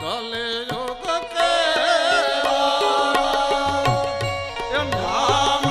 કલયુગ કેવા એ નામ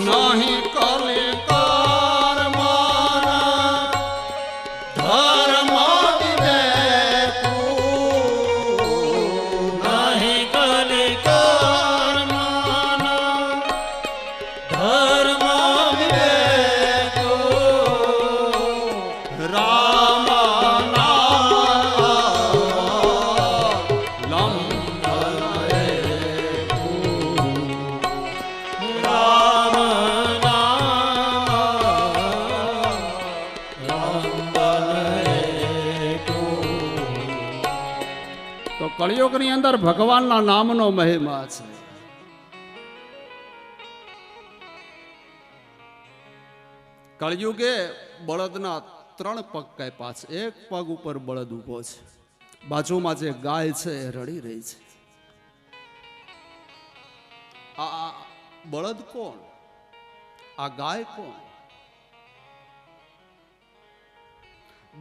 નહીં કલિકાર માના ધર્મ વિવેકું નહીં કલિકાર માના ધર્મ વિવેકું રામ કળિયુગની અંદર ભગવાનના નામનો મહિમા છે. કળિયુગે બળદના 3 પગ કાપ્યા છે. એક પગ ઉપર બળદ ઊભો છે, બાજુમાં જે ગાય છે એ રડી રહી છે. આ બળદ કોણ? આ ગાય કોણ?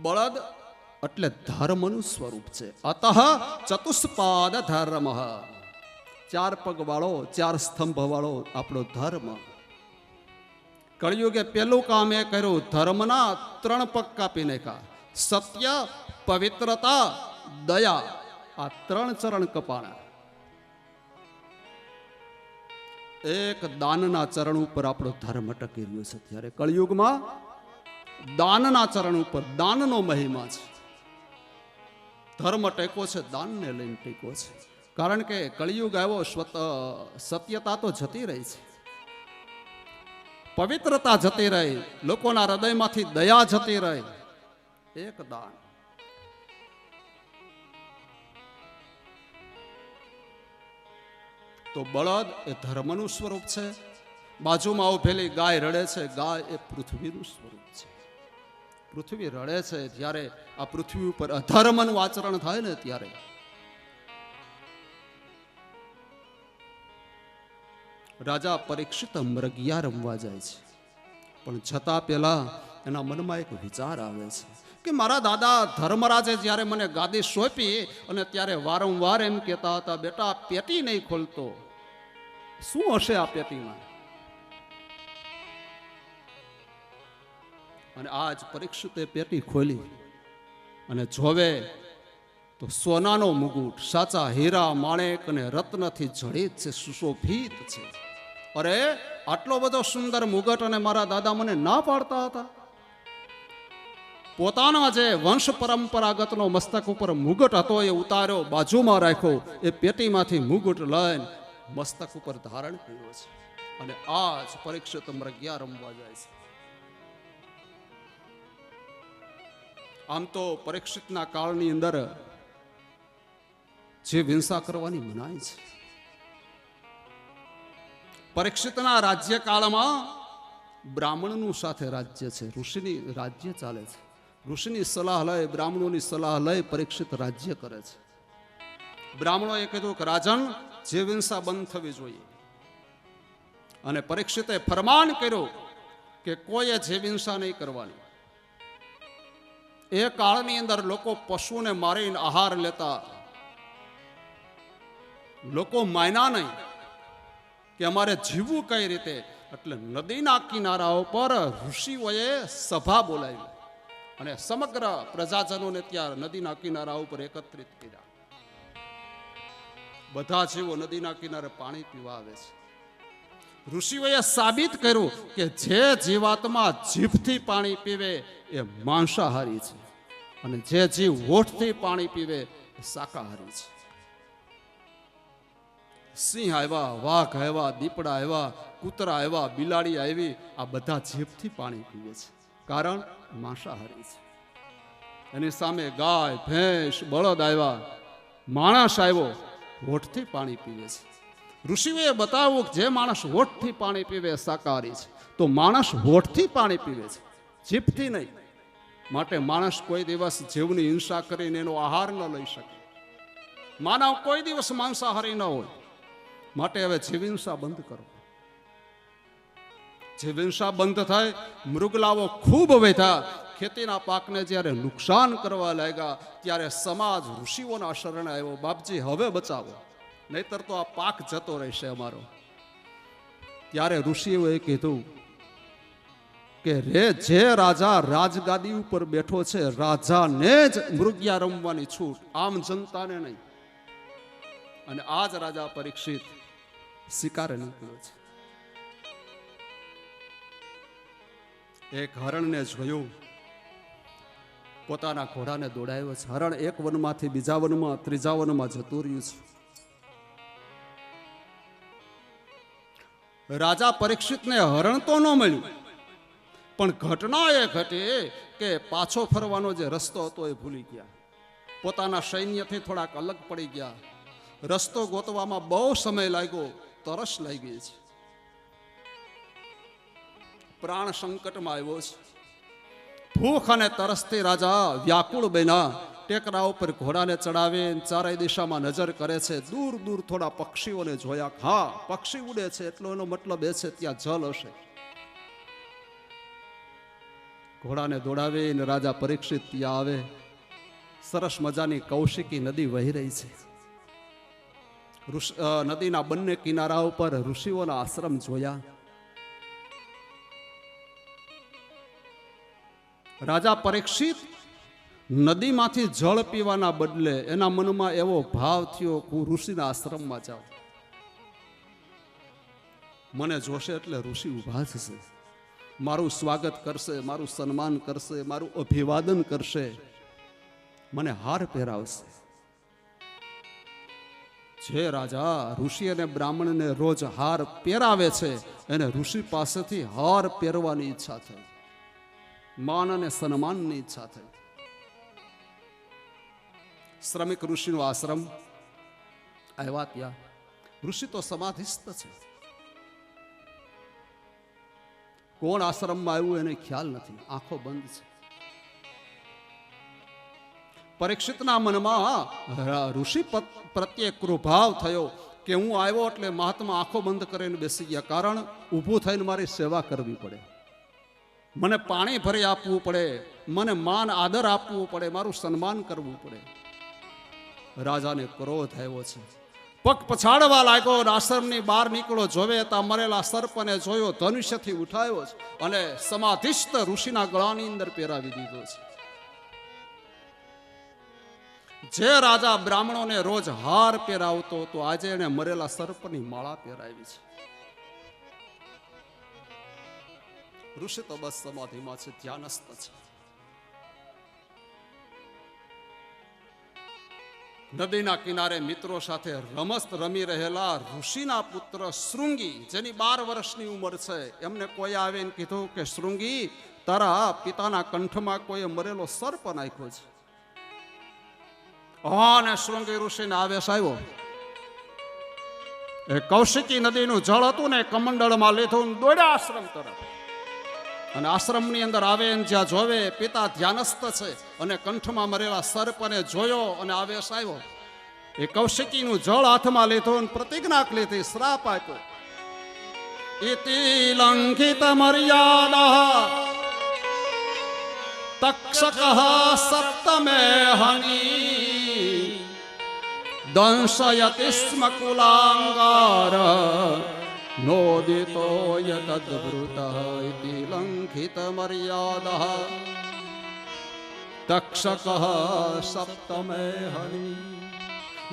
બળદ એટલે ધર્મનું સ્વરૂપ છે. અતઃ ચતુષ્પાદ ધર્મ, 4 પગ વાળો 4 સ્તંભ વાળો આપણો ધર્મ. કળિયુગે પેલું કામ એ કર્યું, ધર્મના 3 પગ કાપી નાખ્યા. સત્ય, પવિત્રતા, દયા, આ 3 ચરણ કપાણા. એક દાનના ચરણ ઉપર આપણો ધર્મ ટકી રહ્યો છે. ત્યારે કળિયુગમાં દાનના ચરણ ઉપર દાનનો મહિમા છે. ધર્મ ટેકો છે, દાનને લઈને ટેકો છે. કારણ કે કળિયુગ આવ્યો, સત્યતા તો જતી રહી છે, પવિત્રતા જતી રહી, લોકોના હૃદયમાંથી દયા જતી રહી. એક દાન. તો બળદ એ ધર્મનું સ્વરૂપ છે. બાજુમાં ઉભેલી ગાય રડે છે, ગાય એ પૃથ્વીનું સ્વરૂપ છે. પૃથ્વી રડે છે ત્યારે આ પૃથ્વી ઉપર અધર્મનું આચરણ થાય ને ત્યારે રાજા પરીક્ષિત મૃગિયા રમવા જાય છે. પણ છતાં પેલા એના મનમાં એક વિચાર આવે છે કે મારા દાદા ધર્મરાજે જ્યારે મને ગાદી સોંપી અને ત્યારે વારંવાર એમ કહેતા હતા, બેટા પેટી નહીં ખોલતો. શું હશે આ પેટીમાં? અને આજ પરીક્ષિતે પેટી ખોલી અને જોવે તો સોનાનો મુગુટ, સાચા હીરા, માણેક અને રત્નથી જડિત છે, સુશોભિત છે. અરે આટલો બધો સુંદર મુગટ અને મારા દાદા મને ના પાડતા હતા. પોતાના જે વંશ પરંપરાગતનો મસ્તક ઉપર મુગટ હતો એ ઉતાર્યો, બાજુમાં રાખ્યો, એ પેટીમાંથી મુગટ લઈને મસ્તક ઉપર ધારણ કર્યો છે. અને આજ પરીક્ષિત મૃગિયા રમવા જાય છે. આમ તો પરીક્ષિતના કાળની અંદર જે હિંસા કરવાની મનાઈ છે. પરીક્ષિતના રાજ્યકાળમાં બ્રાહ્મણનું સાથે રાજ્ય છે, ઋષિની રાજ્ય ચાલે છે. ઋષિની સલાહ લઈ, બ્રાહ્મણોની સલાહ લઈ પરીક્ષિત રાજ્ય કરે છે. બ્રાહ્મણોએ કીધું કે રાજન, જે હિંસા બંધ થવી જોઈએ. અને પરીક્ષિતે ફરમાન કર્યું કે કોઈએ જે હિંસા નહીં કરવાની. એ કાળની અંદર લોકો પશુને મારીને આહાર લેતા. લોકો માન્યા નહીં કે અમારે જીવવું કઈ રીતે. એટલે નદીના કિનારાઓ પર ઋષિઓએ સભા બોલાવી અને સમગ્ર પ્રજાજનોને ત્યાં નદીના કિનારા ઉપર એકત્રિત કર્યા. બધા જીવો નદીના કિનારે પાણી પીવા આવે છે. ઋષિઓએ સાબિત કર્યું કે જે જીવાત્મા જીભથી પાણી પીવે એ માંસાહારી છે, અને જે જીવ હોઠથી પાણી પીવે એ શાકાહારી છે. સિંહ આવ્યા, વાઘ આવ્યા, દીપડા આવ્યા, કૂતરા આવ્યા, બિલાડી આવી, આ બધા જીભથી પાણી પીવે છે, કારણ માંસાહારી છે. એની સામે ગાય, ભેંસ, બળદ આવ્યા, માણસ આવ્યો, હોઠથી પાણી પીવે છે. ઋષિઓએ બતાવ્યું કે જે માણસ હોઠથી પાણી પીવે શાકાહારી છે, તો માણસ હોઠથી પાણી પીવે છે, જીભથી નહીં. માટે માણસ કોઈ દિવસ જીવની હિંસા કરીને એનો આહાર ન લઈ શકે. માનવ કોઈ દિવસ માંસાહારી ન હોય. માટે હવે જીવ હિંસા બંધ કરો. જીવ હિંસા બંધ થાય. મૃગલાઓ ખૂબ વધ્યા. ખેતીના પાકને જ્યારે નુકસાન કરવા લાગ્યા ત્યારે સમાજ ઋષિઓના શરણે આવ્યો. બાપજી હવે બચાવો, નહીતર તો આ પાક જતો રહેશે અમારો. ત્યારે ઋષિઓએ કીધું કે જે રાજા રાજગાદી ઉપર બેઠો છે, રાજાને જ મૃગ્યા રમવાની છૂટ, આમ જનતાને નહીં. અને આ જ રાજા પરીક્ષિત શિકારે નીકળ્યો છે. એક હરણને જોયું, પોતાના ઘોડાને દોડાવ્યો છે. હરણ એક વનમાંથી બીજા વનમાં, ત્રીજા વનમાં જતું રહ્યું છે. રાજા પરીક્ષિતને હરણ તો ન મળ્યું, પણ ઘટના એ ઘટી કે પાછો ફરવાનો જે રસ્તો હતો એ ભૂલી ગયા. પોતાના સૈન્યથી થોડાક અલગ પડી ગયા. રસ્તો ગોતવામાં બહુ સમય લાગ્યો. તરસ લાગી છે, પ્રાણ સંકટમાં આવ્યો છે. ભૂખ અને તરસથી રાજા વ્યાકુળ બન્યા. ટેકરા ઉપર ઘોડાને ચડાવી ચારેય દિશામાં નજર કરે છે. દૂર દૂર થોડા પક્ષીઓને જોયા. હા, પક્ષી ઉડે છે એટલો એનો મતલબ એ છે ત્યાં જલ હશે. ઘોડાને દોડાવીને રાજા પરીક્ષિત ત્યાં આવે. સરસ મજાની કૌશિકી નદી વહી રહી છે. નદીના બંને કિનારા ઉપર ઋષિઓના આશ્રમ જોયા. રાજા પરીક્ષિત નદીમાંથી જળ પીવાના બદલે એના મનમાં એવો ભાવ થયો કે હું ઋષિના આશ્રમમાં જાઉં. મને જોશે એટલે ઋષિ ઉભા થશે, મારું સ્વાગત કરશે, મારું સન્માન કરશે, મારું અભિવાદન કરશે, મને હાર પહેરાવશે. જે રાજા ઋષિ અને બ્રાહ્મણને રોજ હાર પહેરાવે છે એને ઋષિ પાસેથી હાર પહેરવાની ઈચ્છા થઈ, માન અને સન્માનની ઈચ્છા થઈ. શ્રમિક ઋષિનો આશ્રમ આવ્યા. ત્યાં ઋષિ તો સમાધિસ્થ છે. કોણ આશ્રમમાં આવ્યું એને ખ્યાલ નથી, આંખો બંધ છે. પરીક્ષિતના મનમાં ઋષિ પ્રત્યે કૃભાવ થયો કે હું આવ્યો એટલે મહાત્મા આંખો બંધ કરીને બેસી ગયા. કારણ ઊભું થઈને મારી સેવા કરવી પડે, મને પાણી ભરી આપવું પડે, મને માન આદર આપવું પડે, મારું સન્માન કરવું પડે. રાજાને ક્રોધ આવ્યો છે. પગ પછાડવા લાગ્યો. આશ્રમની બહાર નીકળો, જોવે તા મરેલા સર્પને જોયો, ધનુષ્યથી ઉઠાવ્યો છે અને સમાધિસ્થ ઋષિના ગળાની અંદર પહેરાવી દીધો છે. જે રાજા બ્રાહ્મણોને રોજ હાર પહેરાવતો હતો, આજે એને મરેલા સર્પની માળા પહેરાવી છે. ઋષિ તો બસ સમાધિમાં છે, ધ્યાનસ્થ છે. નદીના કિનારે મિત્રો સાથે રમત રમી રહેલા ઋષિના પુત્ર શૃંગી, જેની 12 વર્ષની ઉંમર છે, એમને કોઈ આવીને કીધું કે શૃંગી, તારા પિતાના કંઠમાં કોઈએ મરેલો સર્પ નાખ્યો છે. અને શૃંગી ઋષિને આવેશ આવ્યો. એ કૌશિકી નદીનું જળ હતું ને કમંડળમાં લીધું, દોડ્યા આશ્રમ તરફ. અને આશ્રમની અંદર આવે જ્યાં જોવે પિતા ધ્યાનસ્થ છે અને કંઠમાં મરેલા સર્પને જોયો અને આવેશ આવ્યો. એ કૌશિકીનું જળ હાથમાં લીધું અને પ્રતિજ્ઞા લીધી, શ્રાપ આપ્યો. ઇતિ લંઘિત મર્યાદા તક્ષક સપ્તમે હની દંશયતિ સ્મ કુલાંગાર નોદિતો યદૃત ઇતિ લંઘિત મર્યાદા તક્ષક સપ્તમે હની.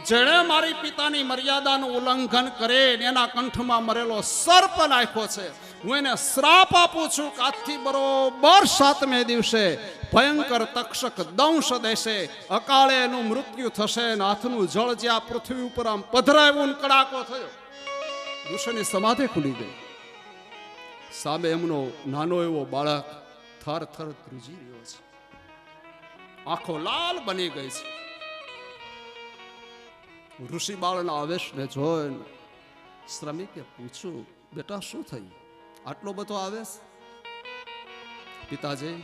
જેણે મારી પિતાની મર્યાદાનું ઉલ્લંઘન કરે એના કંઠમાં મરેલો સર્પ નાખ્યો છે. હું એને શ્રાપ આપું છું કે આજથી બરોબર 7મે દિવસે ભયંકર તક્ષક દંશ દેશે, અકાળે એનું મૃત્યુ થશે. હાથનું જળ જ્યાં પૃથ્વી ઉપર આમ પધરાવ્યું, કડાકો થયો. ઋષિની સમાધિ ખુલી ગઈ. સામે એમનો નાનો એવો બાળક થર થર ધ્રુજી રહ્યો છે, આંખો લાલ બની ગઈ છે. ઋષિ બાળના આવેશને જોઈને શ્રમિકે પૂછ્યું, બેટા શું થયું, આટલો બધો આવેશ? પિતાજી,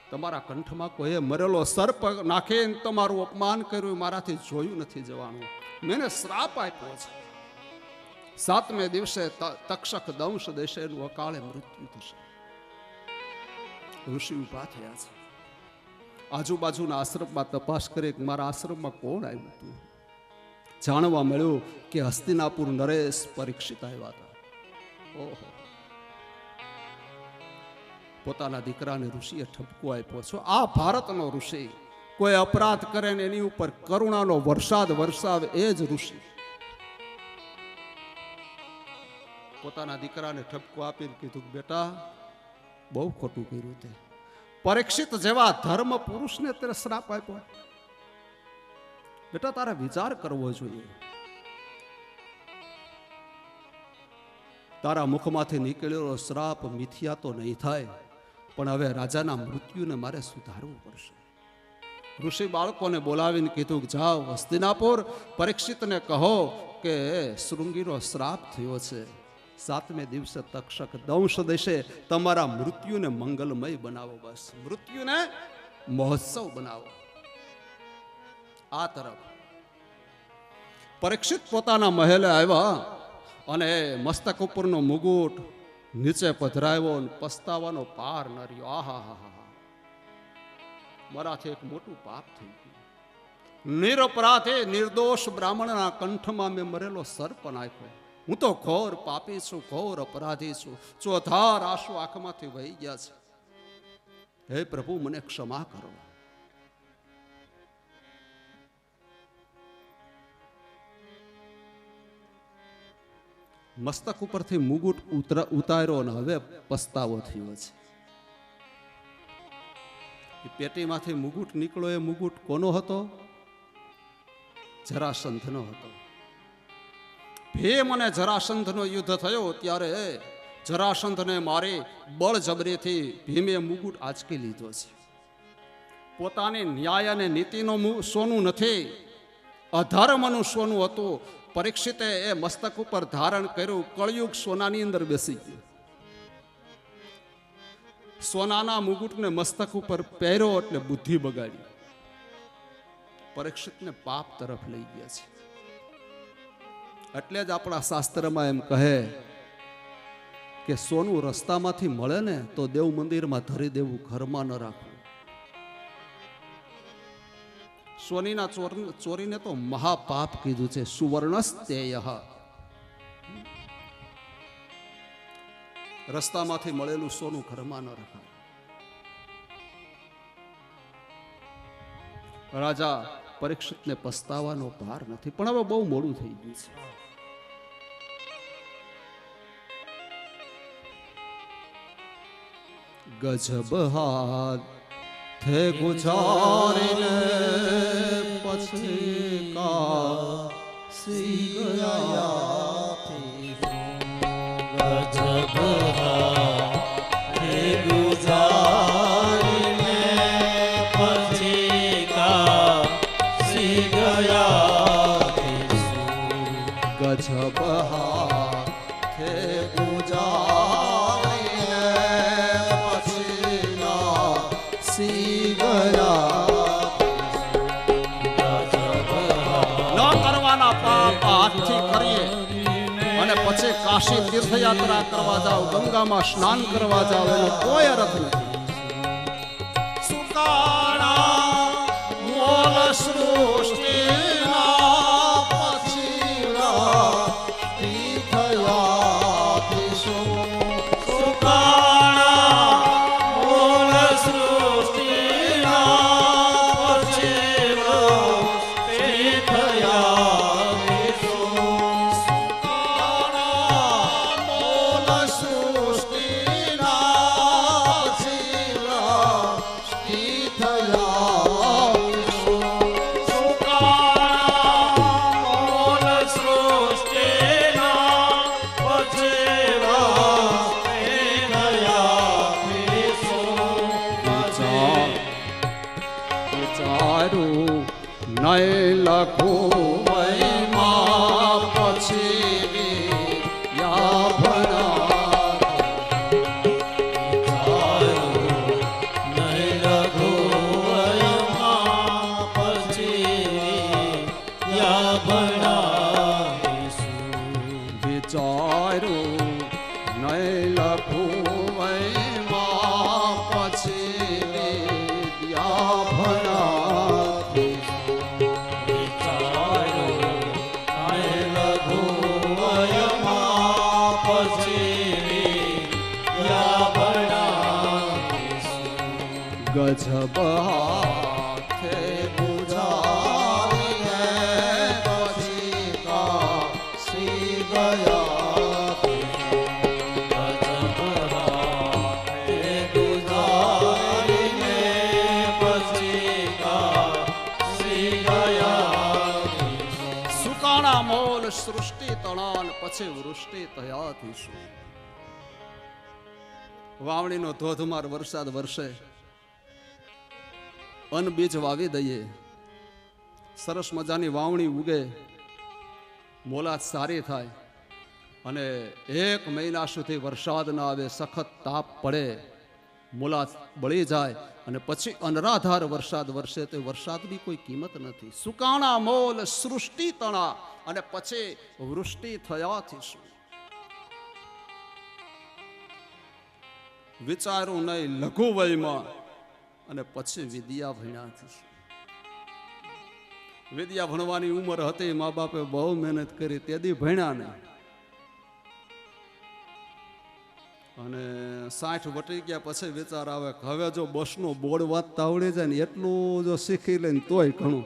તમારા કંઠમાં કોઈએ મરેલો સર્પ નાખીને તમારું અપમાન કર્યું, મારાથી જોયું નથી જવાનું. મેં શ્રાપ આપ્યો છે, 7મે દિવસે તક્ષક દંશ દેશે, એનું અકાળે મૃત્યુ થશે. ઋષિ ઉભા થયા છે. આજુબાજુના આશ્રમમાં તપાસ કરી કે મારા આશ્રમમાં કોણ આવ્યું હતું. જાણવા મળ્યું કે હસ્તિનાપુર નરેશ પરીક્ષિત આવ્યા હતા. ઓહો, પોતાના દીકરાને ઋષિએ ઠપકો આપ્યો છો. આ ભારતનો ઋષિ કોઈ અપરાધ કરે ને એની ઉપર કરુણાનો વરસાદ વરસાવે એ જ ઋષિ. પોતાના દીકરાને ઠપકો આપીને કીધું, બેટા બહુ ખોટું કર્યું તે. પરીક્ષિત જેવા ધર્મ પુરુષને ત્યારે શ્રાપ આપ્યો. બેટા તારે વિચાર કરવો જોઈએ. તારા મુખમાંથી નીકળેલો શ્રાપ મિથ્યા તો નહીં થાય, પણ હવે રાજાના મૃત્યુને મારે સુધારવું પડશે. ઋષિ બાળકોને બોલાવીને કીધું કે જાઓ હસ્તિનાપુર, પરીક્ષિતને કહો કે શૃંગીનો શ્રાપ થયો છે, 7મે દિવસે તક્ષક દંશ દેશે, તમારા મૃત્યુને મંગલમય બનાવો. બસ મૃત્યુને મહોત્સવ બનાવો. આ તરફ પરીક્ષિત પોતાના મહેલે આવ્યા અને મસ્તક ઉપરનો મુગુટ નીચે પધરાવ્યો, પસ્તાવાનો પાર ન રહ્યો. આહા, મારાથી એક મોટું પાપ થઈ ગયું. નિરપરાધે નિર્દોષ બ્રાહ્મણના કંઠમાં મેં મરેલો સર્પ નાખ્યો. હું તો ઘોર પાપી છું, ઘોર અપરાધી છું. ચોધાર આંસુ આંખમાંથી વહી ગયા છે. હે પ્રભુ, મને ક્ષમા કરો. મસ્તક ઉપરથી મુગુટ ઉતાર્યો અને હવે પસ્તાવો થયો છે. એ પેટીમાંથી મુગુટ નીકળ્યો. એ મુગુટ કોનો હતો? જરાસંધનો હતો. ભીમ અને જરાસંધનો યુદ્ધ થયો ત્યારે જરાસંધને મારી બળજબરીથી ભીમે મુગુટ આંચકી લીધો છે. પોતાની ન્યાય અને નીતિનું સોનું નથી, અધર્મનું સોનું હતું. પરીક્ષિતે એ મસ્તક ઉપર ધારણ કર્યું. કળયુગ સોનાની અંદર બેસી ગયું. સોનાના મુગુટને મસ્તક ઉપર પહેર્યો એટલે બુદ્ધિ બગાડી. પરીક્ષિતને પાપ તરફ લઈ ગયા છે. એટલે જ આપણા શાસ્ત્રમાં એમ કહે કે સોનું રસ્તામાંથી મળે ને તો દેવ મંદિરમાં ધરી દેવું, ઘરમાં ન રાખવું. સોનીના ચોરીને તો મહાપાપ કીધું છે. સુવર્ણસ્તેય, રસ્તામાંથી મળેલું સોનું ઘરમાં ન રખાય. રાજા પરીક્ષિતને પસ્તાવાનો ભાર નથી, પણ હવે બહુ મોડું થઈ ગયું છે. ગજબ હાથે ગુજારીને પછી કાશી ગયા. ગજબ હાથે ગુજારીને પછી કાશી ગયા. ગજબ હાથે પછી કાશી તીર્થયાત્રા કરવા જાઓ, ગંગામાં સ્નાન કરવા જાઓ, એનો કોઈ અર્થ નથી. સુકાણા મોલ સૃષ્ટિના પછીના તીર્થયાત્રીશો. સુકાણા મોલ સૃષ્ટિના પછીના તીર્થયાત્રીશો. નય લખો મહિમા પછી લઘુવયમાં પછી વિદ્યા ભણાતી. વિચાર્યું અને લઘુ વયમાં પછી વિદ્યા ભણાવીશું. ગજબ હાથે બુઝાવીને પછી કાશી ગયા. ગજબ હાથે દુધારીને પછી કાશી ગયાધીશું. સુકાણા મોલ સૃષ્ટિ તણાન પછી વૃષ્ટિ થયાથી શું. વાવણીનો ધોધમાર વરસાદ વરસે, અન્ન બીજ વાવી દઈએ, સરસ મજાની વાવણી ઉગે, મોલાત સારી થાય, અને 1 મહિના સુધી વરસાદ ના આવે, સખત તાપ પડે, મોલાત બળી જાય, અને પછી અનરાધાર વરસાદ વરસે તો વરસાદની કોઈ કિંમત નથી. સુકાણા મોલ સૃષ્ટિ તણા અને પછી વૃષ્ટિ થયાથી શું. વિચારું નહીં લઘુ વયમાં અને પછી વિદ્યા ભણ્યાથી શું. વિદ્યા ભણવાની ઉંમર હતી, મા બાપે બહુ મહેનત કરી, તેથી ભણ્યા નહીં. અને 60 વટી ગયા પછી વિચાર આવે કે હવે જો બસનો બોર્ડ વાંચતા આવડી જાય ને એટલું જો શીખી લઈને તોય ઘણું.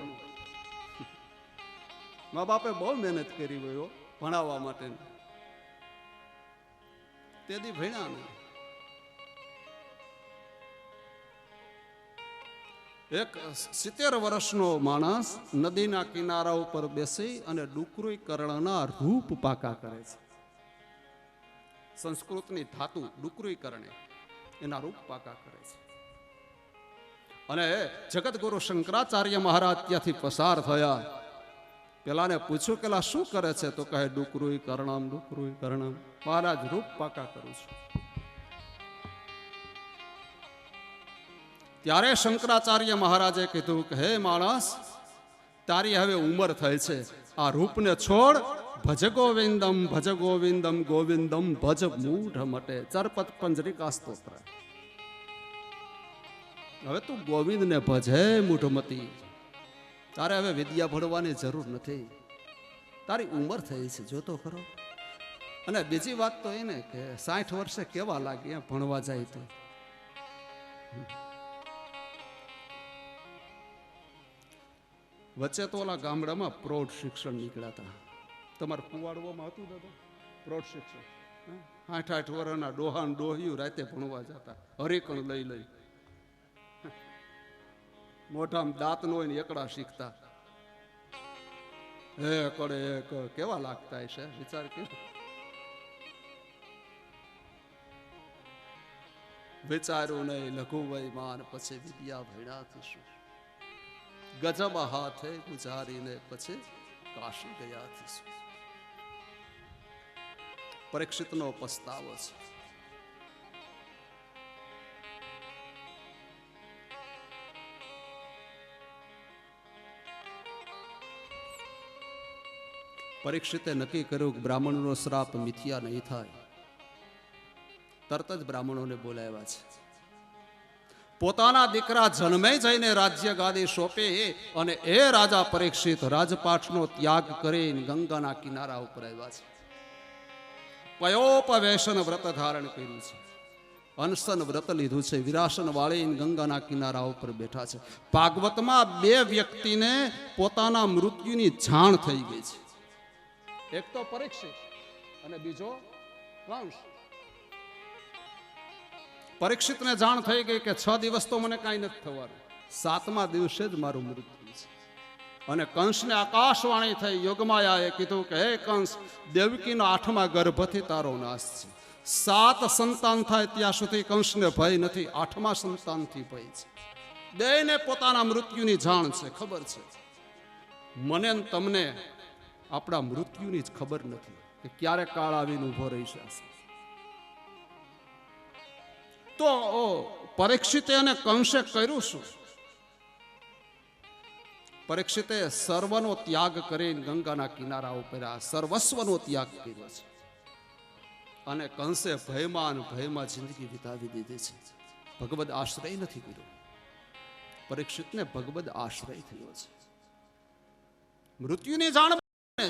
મા બાપે બહુ મહેનત કરી હોય ભણાવવા માટે, તેથી ભણ્યા નહીં. એક 70 વર્ષનો માણસ નદીના કિનારા ઉપર બેસી અને ડુકરીકરણના રૂપ પાકા કરે છે. સંસ્કૃતની ધાતુ ડુકરીકરણે એના રૂપ પાકા કરે છે. અને જગતગુરુ શંકરાચાર્ય મહારાજ ત્યાંથી પસાર થયા. પેલાને પૂછ્યું કે શું કરે છે? તો કહે ડુકરીકરણમ ડુકરીકરણમ. મહારાજ રૂપ પાકા કરું છું. ત્યારે શંકરાચાર્ય મહારાજે કીધું કે હે માણસ, તારી હવે ઉંમર થઈ છે, આ રૂપને છોડ, ભજ ગોવિંદમ ગોવિંદમ ભજ મૂઢ મટે. ચરપત પંજરિકા સ્તોત્ર. હવે તું ગોવિંદને ભજ હે મૂઢમતી. તારે હવે વિદ્યા ભણવાની જરૂર નથી, તારી ઉંમર થઈ છે, જોતો ખરો. અને બીજી વાત તો એને કે 60 વર્ષે કેવા લાગે ભણવા જાય તો. વચ્ચે તો ઓલા ગામડામાં પ્રૌઢ શિક્ષણ નીકળ્યા હતા. તમારે કુવાડવામાં હતું દાદા પ્રૌઢ શિક્ષણ? 60 વર્ષના ડોહાન ડોહિયું રાતે ભણવા જતા, હરીકણ લઈ લઈ, મોઢામાં દાંત નો હોય ને એકડા શીખતા. હે કડે કેવા લાગતા છે, વિચાર કે. વિચારું નહીં લઘુ વયમાં પછી વિદ્યા ભણ્યાથી શું. ગજબ હાથે ગુજારીને પછી કાશી ગયાથી શું. પરીક્ષિતનો પસ્તાવો છે. પરીક્ષિતે નક્કી કર્યું કે બ્રાહ્મણનો શ્રાપ મિથ્યા નહીં થાય. તરત જ બ્રાહ્મણોને બોલાવ્યા છે. પોતાના દીકરા જન્મે જઈને રાજ્ય ગાદી સોંપે અને એ રાજા પરીક્ષિત રાજપાટનો ત્યાગ કરીને ગંગાના કિનારા ઉપર આવ્યા છે. પયોપવેશન વ્રત ધારણ કર્યું છે, અનશન વ્રત લીધું છે, વિરાસન વાળીને ગંગાના કિનારા ઉપર બેઠા છે. ભાગવતમાં 2 વ્યક્તિને પોતાના મૃત્યુની જાણ થઈ ગઈ છે. એક તો પરીક્ષિત અને બીજો કંસ. પરીક્ષિતને જાણ થઈ ગઈ કે 6 દિવસ તો મને કાંઈ નથી થવાનું, 7મા દિવસે જ મારું મૃત્યુ છે. અને કંસને આકાશવાણી થઈ, યોગમાયાએ કીધું કે હે કંસ, દેવકીના 8મા ગર્ભથી તારો નાશ છે. 7 સંતાન થાય ત્યાં સુધી કંસને ભય નથી, 8મા સંતાનથી ભય છે. બેયને પોતાના મૃત્યુની જાણ છે, ખબર છે. મને ને તમને આપણા મૃત્યુની જ ખબર નથી કે ક્યારે કાળ આવીને ઉભો રહી જશે. તો પરીક્ષિતે અને કંસે કર્યું શું? પરીક્ષિતે સર્વનો ત્યાગ કરીને ગંગાના કિનારા ઉપર સર્વસ્વનો ત્યાગ કર્યો છે. અને કંસે ભયમાં જિંદગી વિતાવી દીધી છે. ભગવદ આશ્રય નથી કર્યો. પરીક્ષિતને ભગવદ આશ્રય થયો છે. મૃત્યુની જાણ છે.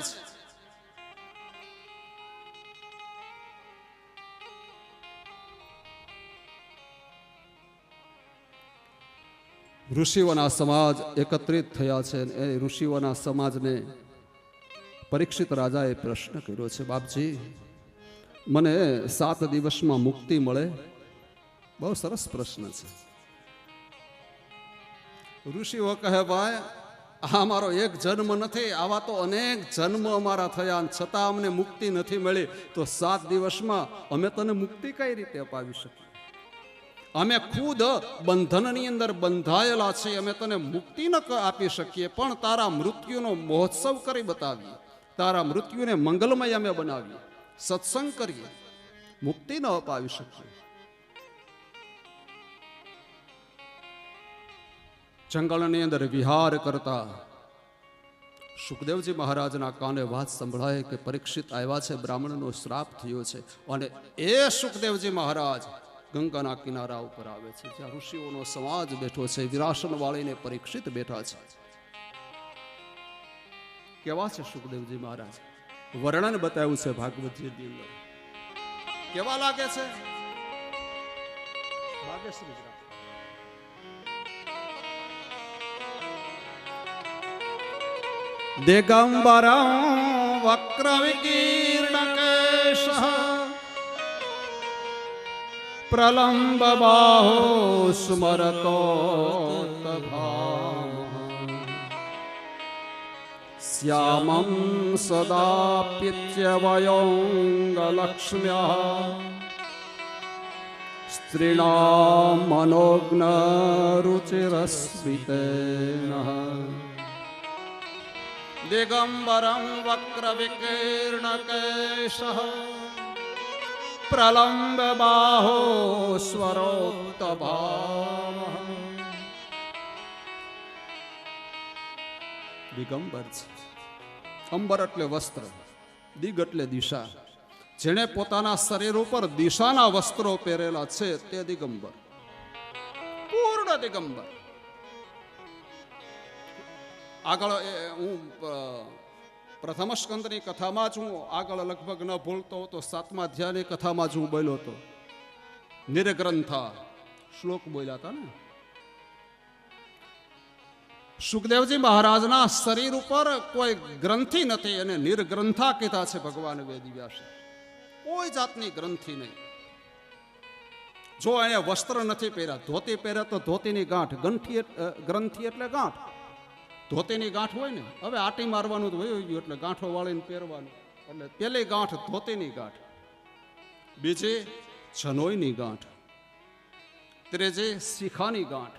ઋષિઓના સમાજ એકત્રિત થયા છે. એ ઋષિઓના સમાજને પરીક્ષિત રાજાએ પ્રશ્ન કર્યો છે, બાપજી મને 7 દિવસમાં મુક્તિ મળે? બહુ સરસ પ્રશ્ન છે. ઋષિઓ કહે, ભાઈ આ અમારો એક જન્મ નથી, આવા તો અનેક જન્મ અમારા થયા, છતાં અમને મુક્તિ નથી મળી. તો 7 દિવસમાં અમે તને મુક્તિ કઈ રીતે અપાવી શકીએ? અમે ખુદ બંધનની અંદર બંધાયેલા છીએ, અમે તને મુક્તિ ન આપી શકીએ, પણ તારા મૃત્યુનો મહોત્સવ કરી બતાવીએ, તારા મૃત્યુને મંગલમય અમે બનાવીએ, સત્સંગ કરીએ, મુક્તિ ન અપાવી શકીએ. જંગલની અંદર વિહાર કરતા સુખદેવજી મહારાજના કાને વાત સંભળાય કે પરીક્ષિત આવ્યા છે, બ્રાહ્મણનો શ્રાપ થયો છે. અને એ સુખદેવજી મહારાજ ગંગાના કિનારા ઉપર આવે છે, જ્યાં ઋષિઓનો સમાજ બેઠો છે. વિરાસન વાળીને પરીક્ષિત બેઠા છે. કેવા છે સુખદેવજી મહારાજ? વર્ણન બતાવ્યું છે ભાગવતજીની અંદર. કેવા લાગે છે? ભાગ્યશ્રી દિગંબરં વક્ર વિકીર્ણકેશઃ પ્રલંબ બાહો સ્મરતોત્તભામઃ શ્યામં સદાપ્યવયોંગલક્ષ્મ્યઃ સ્ત્રીણાં મનોજ્ઞ રુચિરસ્મિતેનઃ દિગંબરં વક્ર વિકીર્ણકેશઃ પ્રલંબ બાહો સ્વરોત્તભામઃ. દિગંબર છે. અંબર એટલે વસ્ત્ર, દિગ એટલે દિશા. જેણે પોતાના શરીર ઉપર દિશાના વસ્ત્રો પહેરેલા છે તે દિગંબર, પૂર્ણ દિગંબર. આગળ હું પ્રથમ સ્કંદની કથામાં જ હું આગળ લગભગ ન ભૂલતો તો 7મા અધ્યાયની કથામાં જ હું બોલ્યો હતો. નિર્ગ્રંથા શ્લોક બોલ્યા હતા ને. સુખદેવજી મહારાજના શરીર ઉપર કોઈ ગ્રંથિ નથી, અને નિર્ગ્રંથા કીધા છે ભગવાન વેદવ્યાસે. કોઈ જાતની ગ્રંથિ નહીં. જો એને વસ્ત્ર નથી પહેર્યા, ધોતી પહેરે તો ધોતીની ગાંઠ, ગ્રંથિ એટલે ગાંઠ. ધોતીની ગાંઠ હોય ને, હવે આટી મારવાનું હોય ગયું એટલે ગાંઠો વાળીને પહેરવાનું. એટલે પેલી ગાંઠ ધોતીની ગાંઠ, બીજી જનોઈની ગાંઠ, ત્રીજી શિખાની ગાંઠ.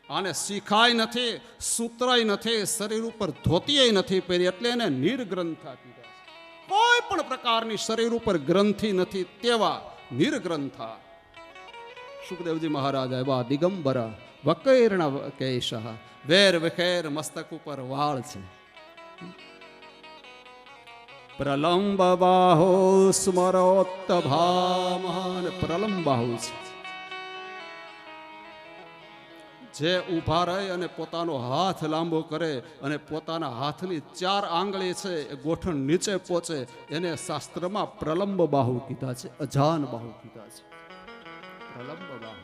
આને શિખાય નથી, સૂત્રય નથી, શરીર ઉપર ધોતીય નથી પહેરી, એટલે એને નિર્ગ્રંથા કીધા છે. કોઈ પણ પ્રકારની શરીર ઉપર ગ્રંથિ નથી તેવા નિર્ગ્રંથા સુખદેવજી મહારાજ આવ્યા. દિગંબર વકૈર્ણ કેશ, વેર વિખેર મસ્તક ઉપર વાળ છે. પ્રલંબ બાહો સ્મરોત્તભામઃ. પ્રલંબ બાહુ છે, જે ઊભા રહી અને પોતાનો હાથ લાંબો કરે અને પોતાના હાથની 4 આંગળી છે એ ગોઠણ નીચે પહોંચે, એને શાસ્ત્રમાં પ્રલંબ બાહુ કીધા છે, અજાન બાહુ કીધા છે. પ્રલંબ બાહુ.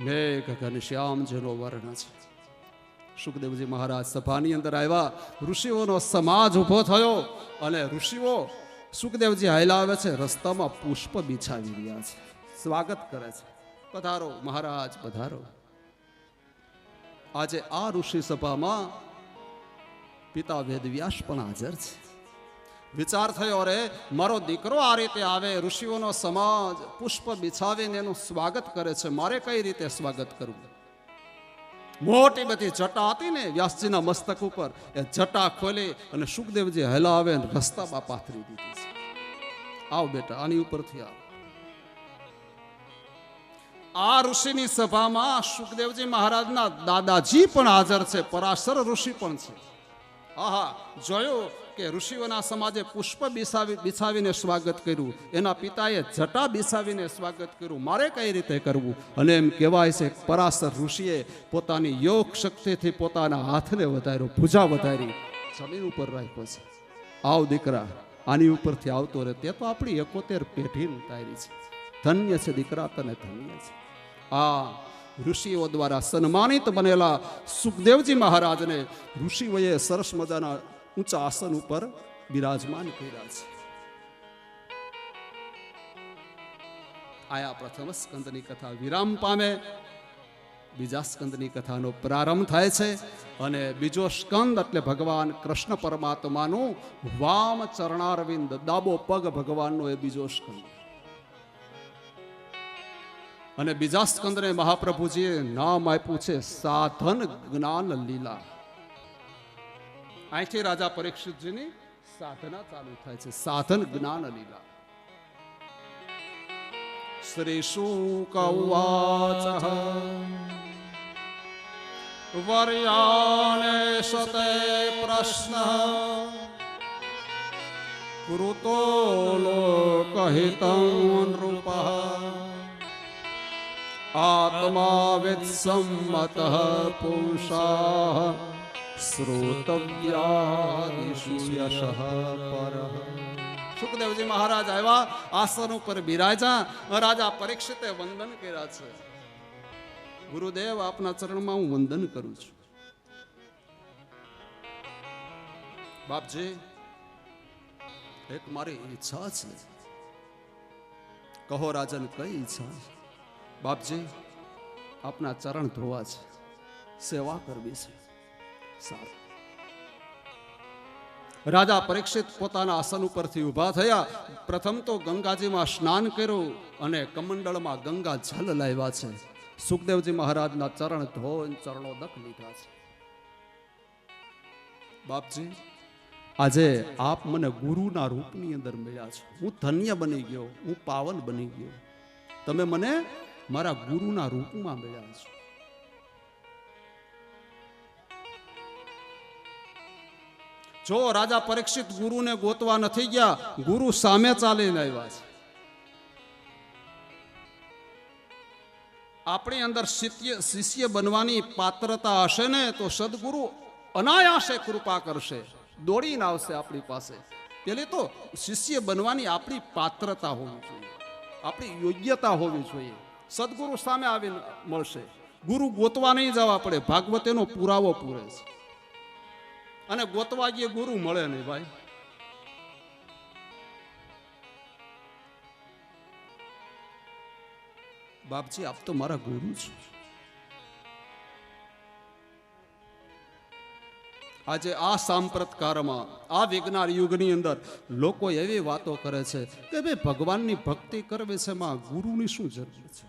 મેઘ ઘનશ્યામ જેનો વર્ણ છે. સુખદેવજી મહારાજ સભાની અંદર આવ્યા, ઋષિઓનો સમાજ ઉભો થયો અને ઋષિઓ સુખદેવજી હાલ્યા છે, રસ્તામાં પુષ્પ બિછાવી રહ્યા છે, સ્વાગત કરે છે. પધારો મહારાજ પધારો. આજે આ ઋષિ સભામાં પિતા વેદવ્યાસ પણ હાજર છે. વિચાર થયો, અરે મારો દીકરો આ રીતે આવે, ઋષિઓનો સમાજ પુષ્પ બિછાવીને એનું સ્વાગત કરે છે, મારે કઈ રીતે સ્વાગત કરવું? મોટી બધી જટા હતી ને વ્યાસજીના મસ્તક ઉપર, એ જટા ખોલી અને સુખદેવજી હલાવે રસ્તામાં પાથરી દીધી છે. આવ બેટા, આની ઉપરથી આવ. આ ઋષિની સભામાં સુખદેવજી મહારાજના દાદાજી પણ હાજર છે, પરાશર ઋષિ પણ છે. આહા, જોયું કે ઋષિઓના સમાજે પુષ્પ બિછાવીને સ્વાગત કર્યું, એના પિતાએ જટા બિછાવીને સ્વાગત કર્યું. મારે કઈ રીતે કરવું? અને એમ કહેવાય છે પરાશર ઋષિએ પોતાની યોગ શક્તિથી પોતાના હાથને વધાર્યો, ભુજા વધારી, જમીન ઉપર રાખ્યો છે. આવ દીકરા, આની ઉપરથી આવતો રહે. તે તો આપણી 71 પેઢી ઉતારી છે. ધન્ય છે દીકરા, તને ધન્ય છે. આ ઋષિઓ દ્વારા સન્માનિત બનેલા સુખદેવજી મહારાજને ઋષિઓએ સરસ મજાના ઊંચા આસન ઉપર બિરાજમાન કર્યા છે. આયા પ્રથમ સ્કંદની કથા વિરામ પામે, બીજા સ્કંદની કથાનો પ્રારંભ થાય છે. અને બીજો સ્કંદ એટલે ભગવાન કૃષ્ણ પરમાત્માનું વામ ચરણારવિંદ, ડાબો પગ ભગવાનનો એ બીજો સ્કંદ. અને બીજા સ્કંદને મહાપ્રભુજીએ નામ આપ્યું છે સાધન જ્ઞાન લીલા. અહીંથી રાજા પરીક્ષિતજીની સાધના ચાલુ થાય છે, સાધન જ્ઞાન લીલા. શ્રી શુક ઉવાચ વર્યાણે સતે પ્રશ્ન કૃતો લોકહિतं નૃપઃ આત્મા વિત્સમ્મતઃ પુરુષાઃ શ્રોતવ્યાદિષુ યશઃ પરઃ. સુખદેવજી મહારાજ આવ્યા, આસન ઉપર બિરાજ્યા. રાજા પરીક્ષિતે વંદન કર્યા છે. ગુરુદેવ, આપના ચરણમાં હું વંદન કરું છું. બાપજી, એક મારી ઈચ્છા છે. કહો રાજન, કઈ ઈચ્છા છે? બાપજી, આપના ચરણ ધોવા છે, સેવા કરવી છે. સારું. રાજા પરીક્ષિત પોતાના આસન ઉપરથી ઊભા થયા. પ્રથમ તો ગંગાજીમાં સ્નાન કર્યું અને કમંડળમાં ગંગા જલ લાવ્યા છે. સુખદેવજી મહારાજના ચરણ ધોઈને ચરણોદક લીધા છે. બાપજી, આજે આપ મને ગુરુના રૂપની અંદર મળ્યા છો. હું ધન્ય બની ગયો, હું પાવન બની ગયો. તમે મને મારા ગુરુના રૂપમાં મળ્યા છો. જો રાજા પરીક્ષિત ગુરુને ગોતવા નથી ગયા, ગુરુ સામે ચાલીને આવ્યા છે. આપણી અંદર શિષ્ય બનવાની પાત્રતા હશે ને તો સદગુરુ અનાયાસે કૃપા કરશે, દોડીને આવશે આપણી પાસે. પેલી તો શિષ્ય બનવાની આપણી પાત્રતા હોવી જોઈએ, આપણી યોગ્યતા હોવી જોઈએ. સદગુરુ સામે આવીને મળશે. ગુરુ ગોતવા નહીં જવા પડે. ભાગવત એનો પુરાવો પૂરે છે. અને ગોતવા ગયે ગુરુ મળે નહીં ભાઈ. બાપજી, આપ તો મારા ગુરુ છો. આજે આ સાંપ્રતકારમાં, આ વિજ્ઞાન યુગની અંદર લોકો એવી વાતો કરે છે કે ભાઈ ભગવાનની ભક્તિ કરવી છે, એમાં ગુરુની શું જરૂર છે?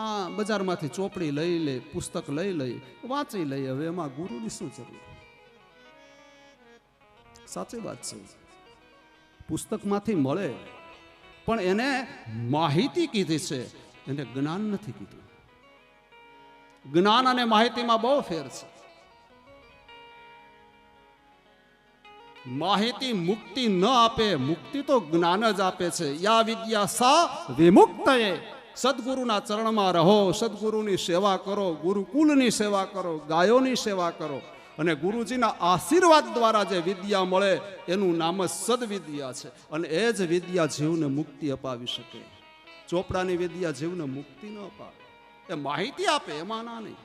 આ બજારમાંથી ચોપડી લઈ લે, પુસ્તક લઈ લઈ, વાંચી લઈ, હવે એમાં ગુરુની શું જરૂર? સાચી વાત છે, પુસ્તકમાંથી મળે, પણ એને માહિતી કીધી છે, એને જ્ઞાન નથી કીધું. જ્ઞાન અને માહિતીમાં બહુ ફેર છે. માહિતી મુક્તિ ન આપે, મુક્તિ તો જ્ઞાન જ આપે છે. યા વિદ્યા સા વિમુક્તએ. સદગુરુના ચરણમાં રહો, સદગુરુની સેવા કરો, ગુરુકુલની સેવા કરો, ગાયોની સેવા કરો, અને ગુરુજીના આશીર્વાદ દ્વારા જે વિદ્યા મળે એનું નામ જ સદવિદ્યા છે. અને એ જ વિદ્યા જીવને મુક્તિ અપાવી શકે. ચોપડાની વિદ્યા જીવને મુક્તિ ન અપાવે. એ માહિતી આપે, એમાં ના નહીં.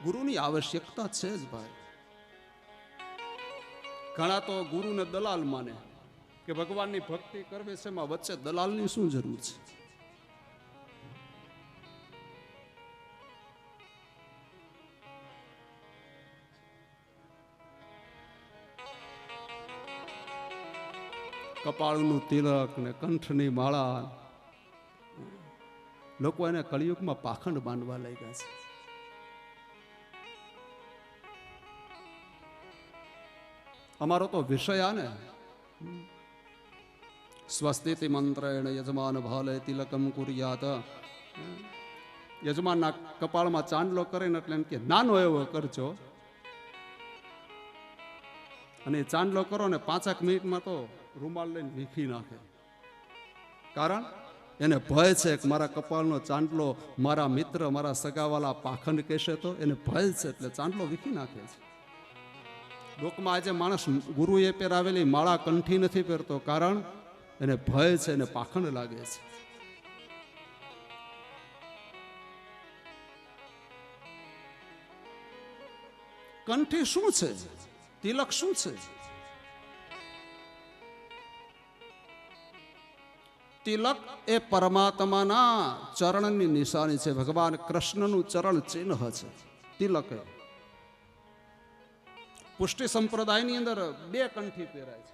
ગુરુની આવશ્યકતા છે જ ભાઈ. ઘણા તો ગુરુને દલાલ માને કે ભગવાનની ભક્તિ કરવી છે, એમાં વચ્ચે દલાલની શું જરૂર છે? કપાળનું તિલક ને કંઠની માળા, લોકો એને કળિયુગમાં પાખંડ બાંધવા લાગ્યા છે. અમારો તો વિષય ને સ્વસ્તિતિ મંત્રેણ યજમાન ભાલે તિલકમ કુર્યાત. યજમાનના કપાળમાં ચાંદલો કરીને એટલે એમ કે નાનો એવો કરજો, અને એ ચાંદલો કરો ને 5 મિનિટમાં તો રૂમાલ લઈને વીખી નાખે. કારણ એને ભય છે કે મારા કપાળનો ચાંદલો મારા મિત્ર, મારા સગાવાલા પાખંડ કહેશે તો એને ભય છે, એટલે ચાંદલો વીખી નાખે છે. લોકમાં આજે માણસ ગુરુએ પહેરાવેલી માળા કંઠી નથી પહેરતો, કારણ એને ભય છે, એને પાખંડ લાગે છે. કંઠી શું છે? તિલક શું છે? તિલક એ પરમાત્માના ચરણની નિશાની છે. ભગવાન કૃષ્ણનું ચરણ ચિહ્ન છે તિલક. પુષ્ટિ સંપ્રદાયની અંદર 2 કંઠી પહેરાય છે.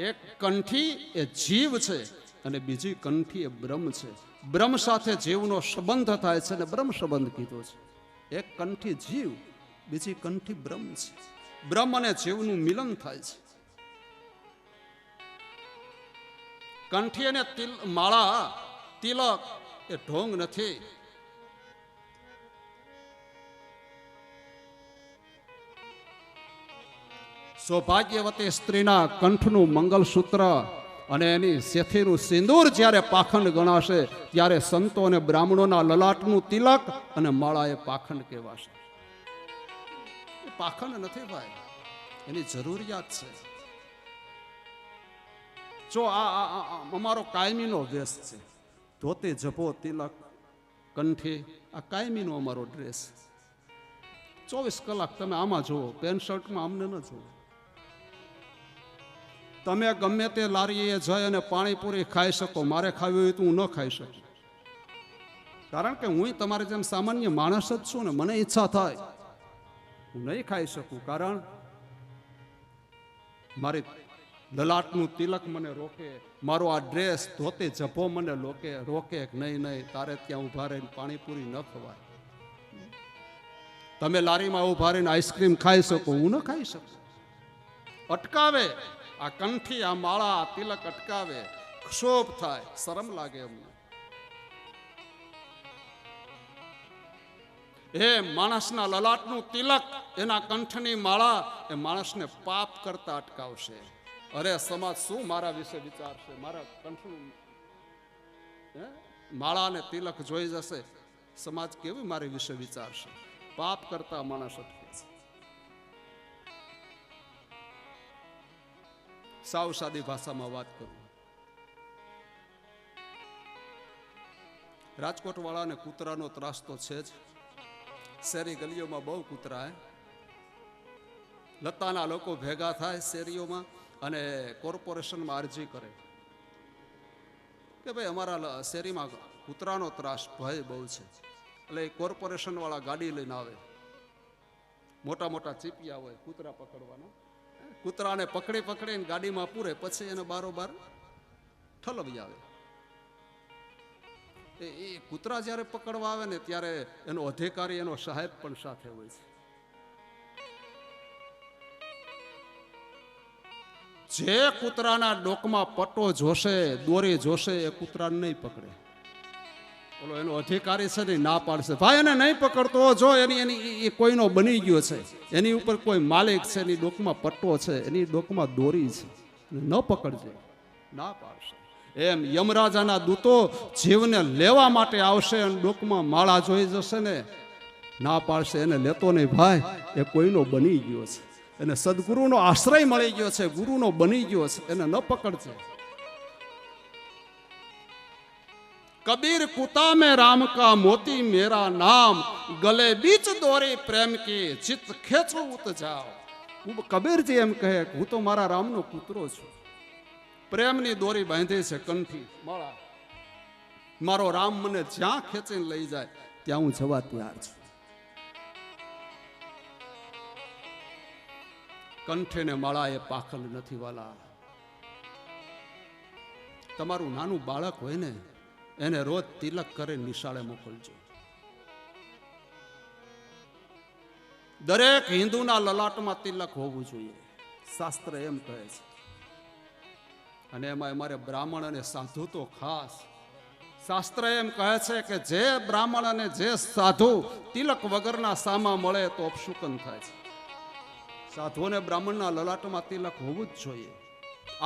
એક કંઠી એ જીવ છે અને બીજી કંઠી એ બ્રહ્મ છે. બ્રહ્મ સાથે જીવનો સંબંધ થાય છે અને બ્રહ્મ સંબંધ કીધો છે. એક કંઠી જીવ, બીજી કંઠી બ્રહ્મ છે. બ્રહ્મ અને જીવનું મિલન થાય છે. કંઠી અને માળા તિલક એ ઢોંગ નથી. સૌભાગ્યવતી સ્ત્રીના કંઠનું મંગલસૂત્ર અને એની શેથીનું સિંદૂર જ્યારે પાખંડ ગણાશે, ત્યારે સંતો અને બ્રાહ્મણોના લલાટનું તિલક અને માળા એ પાખંડ કહેવાશે. એ પાખંડ નથી ભાઈ, એની જરૂરિયાત છે. જો આ અમારો કાયમીનો વેશ છે, ધોતી, જભો, તિલક, કંઠી, આ કાયમીનો અમારો ડ્રેસ. 24 કલાક તમે આમાં જુઓ, પેન્ટ શર્ટમાં અમને ન જુઓ. તમે ગમે તે લારીએ જઈ અને પાણીપુરી ખાઈ શકો, મારે ખાવી હોય તો હું ન ખાઈ શકું, કારણ કે હું તમારે જેમ સામાન્ય માણસ જ છું ને. મને ઈચ્છા થાય, હું નહીં ખાઈ શકું, કારણ મારી લલાટનું તિલક મને રોકે, મારો આ ડ્રેસ, ધોતી, જભો મને રોકે કે નહીં, તારે ત્યાં ઉભા રહીને પાણીપુરી ન ખવાય. તમે લારીમાં ઉભા રહીને આઈસ્ક્રીમ ખાઈ શકો, હું ન ખાઈ શકું. અટકાવે આ કંઠી, આ માળા, આ તિલક અટકાવે, ક્ષોભ થાય, શરમ લાગે અમને. એ માણસના લલાટનું તિલક, એના કંઠની માળા એ માણસને પાપ કરતા અટકાવશે. અરે સમાજ શું મારા વિશે વિચારશે? મારા કંઠનું માળા અને તિલક જોઈ જશે, સમાજ કેવી મારી વિશે વિચારશે? પાપ કરતા માણસ અટકે છે. સાવ સાદી ભાષામાં વાત કરું, રાજકોટ વાળાને કૂતરાનો ત્રાસ તો છે જ. શેરી ગલીઓમાં બહુ કૂતરા. લતાના લોકો ભેગા થાય શેરીઓમાં અને કોર્પોરેશનમાં અરજી કરે કે ભાઈ અમારા શેરીમાં કૂતરાનો ત્રાસ, ભય બહુ છે. એટલે એ કોર્પોરેશન વાળા ગાડી લઈને આવે, મોટા મોટા ચીપિયા હોય કૂતરા પકડવાના. કૂતરાને પકડીને ગાડીમાં પૂરે, પછી એને બારોબાર ઠલવી આવે. એ કૂતરા જ્યારે પકડવા આવે ને, ત્યારે એનો અધિકારી, એનો સાહેબ પણ સાથે હોય છે. જે કૂતરાના ડોકમાં પટ્ટો જોશે, દોરી જોશે, એ કૂતરાને નહીં પકડે. બોલો, એનો અધિકારી છે ને ના પાડશે, ભાઈ એને નહીં પકડતો. જો એની એ કોઈનો બની ગયો છે, એની ઉપર કોઈ માલિક છે, એની ડોકમાં પટ્ટો છે, એની ડોકમાં દોરી છે, ન પકડજે, ના પાડશે. એમ યમરાજાના દૂતો જીવને લેવા માટે આવશે અને ડોકમાં માળા જોઈ જશે ને, ના પાડશે. એને લેતો નહીં ભાઈ, એ કોઈનો બની ગયો છે, એને સદગુરુનો આશ્રય મળી ગયો છે, ગુરુનો બની ગયો છે, એને ન પકડશે. કબીર કુતા में राम का मोती मेरा नाम, गले बीच दोरी प्रेम की चित खेचो उत जाओ. કબીરજી એમ કહે, હું તો મારા રામનો કૂતરો છું, પ્રેમની દોરી બાંધી છે કંઠી માળા. મારો રામ મને જ્યાં ખેંચીને લઈ જાય ત્યાં હું જવા તૈયાર છું. કંઠે ને માળા એ પાખંડ નથી વાલા. તમારું નાનું બાળક હોય ને, એને રોજ તિલક કરે નિશાળે મોકલજો. દરેક હિન્દુના લલાટમાં તિલક હોવું જોઈએ, શાસ્ત્ર એમ કહે છે. અને એમાં અમારે બ્રાહ્મણ અને સાધુ તો ખાસ. શાસ્ત્ર એમ કહે છે કે જે બ્રાહ્મણ અને જે સાધુ તિલક વગરના સામા મળે તો અપશુકન થાય છે. સાધુ અને બ્રાહ્મણના લલાટમાં તિલક હોવું જ જોઈએ.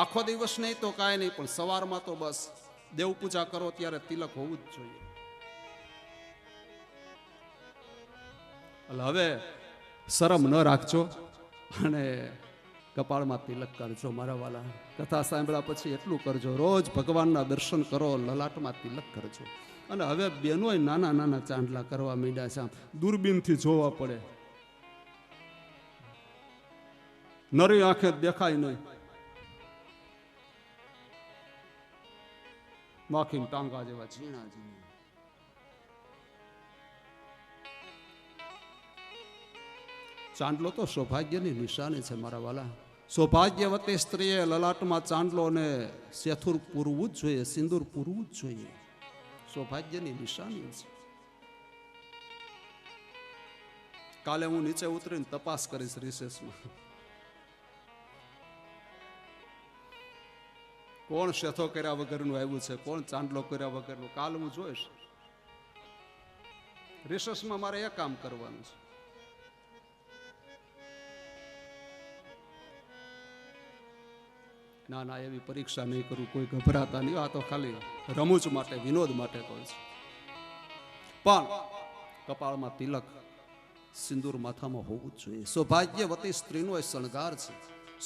આખો દિવસ નહીં તો કાંઈ નહીં, પણ સવારમાં તો બસ દેવ પૂજા કરો ત્યારે તિલક હોવું જ જોઈએ. એટલે હવે શરમ ન રાખજો અને કપાળમાં તિલક કરજો મારા વાલા. કથા સાંભળ્યા પછી એટલું કરજો, રોજ ભગવાનના દર્શન કરો, લલાટમાં તિલક કરજો. અને હવે બેનોય નાના નાના ચાંદલા કરવા માંડ્યા છે, આમ દૂરબીનથી જોવા પડે, નરી આંખે દેખાય નહીં. માખીન ટાંગા જેવા ઝીણા ઝીણા. ચાંદલો તો સૌભાગ્યની નિશાની છે મારા વાલા. સૌભાગ્યવતી સ્ત્રીએ લલાટમાં ચાંદલો અને સેથુર પૂરવું જ જોઈએ, સિંદૂર પૂરવું જ જોઈએ. સૌભાગ્યની નિશાની છે. કાલે હું નીચે ઉતરીને તપાસ કરીશ રિસેસમાં, કોણ શેથો કર્યા વગરનું આવ્યું છે, કોણ ચાંદલો કર્યા વગરનું. કાલ હું જોઈશ. રિસર્ચમાં મારે એ કામ કરવાનું છે. ના ના, એવી પરીક્ષા નહીં કરું, કોઈ ગભરાતા નહીં. આ તો ખાલી રમૂજ માટે, વિનોદ માટે કહું છું. પણ કપાળમાં તિલક, સિંદૂર માથામાં હોવું જ જોઈએ. સૌભાગ્યવતી સ્ત્રીનો એ શણગાર છે,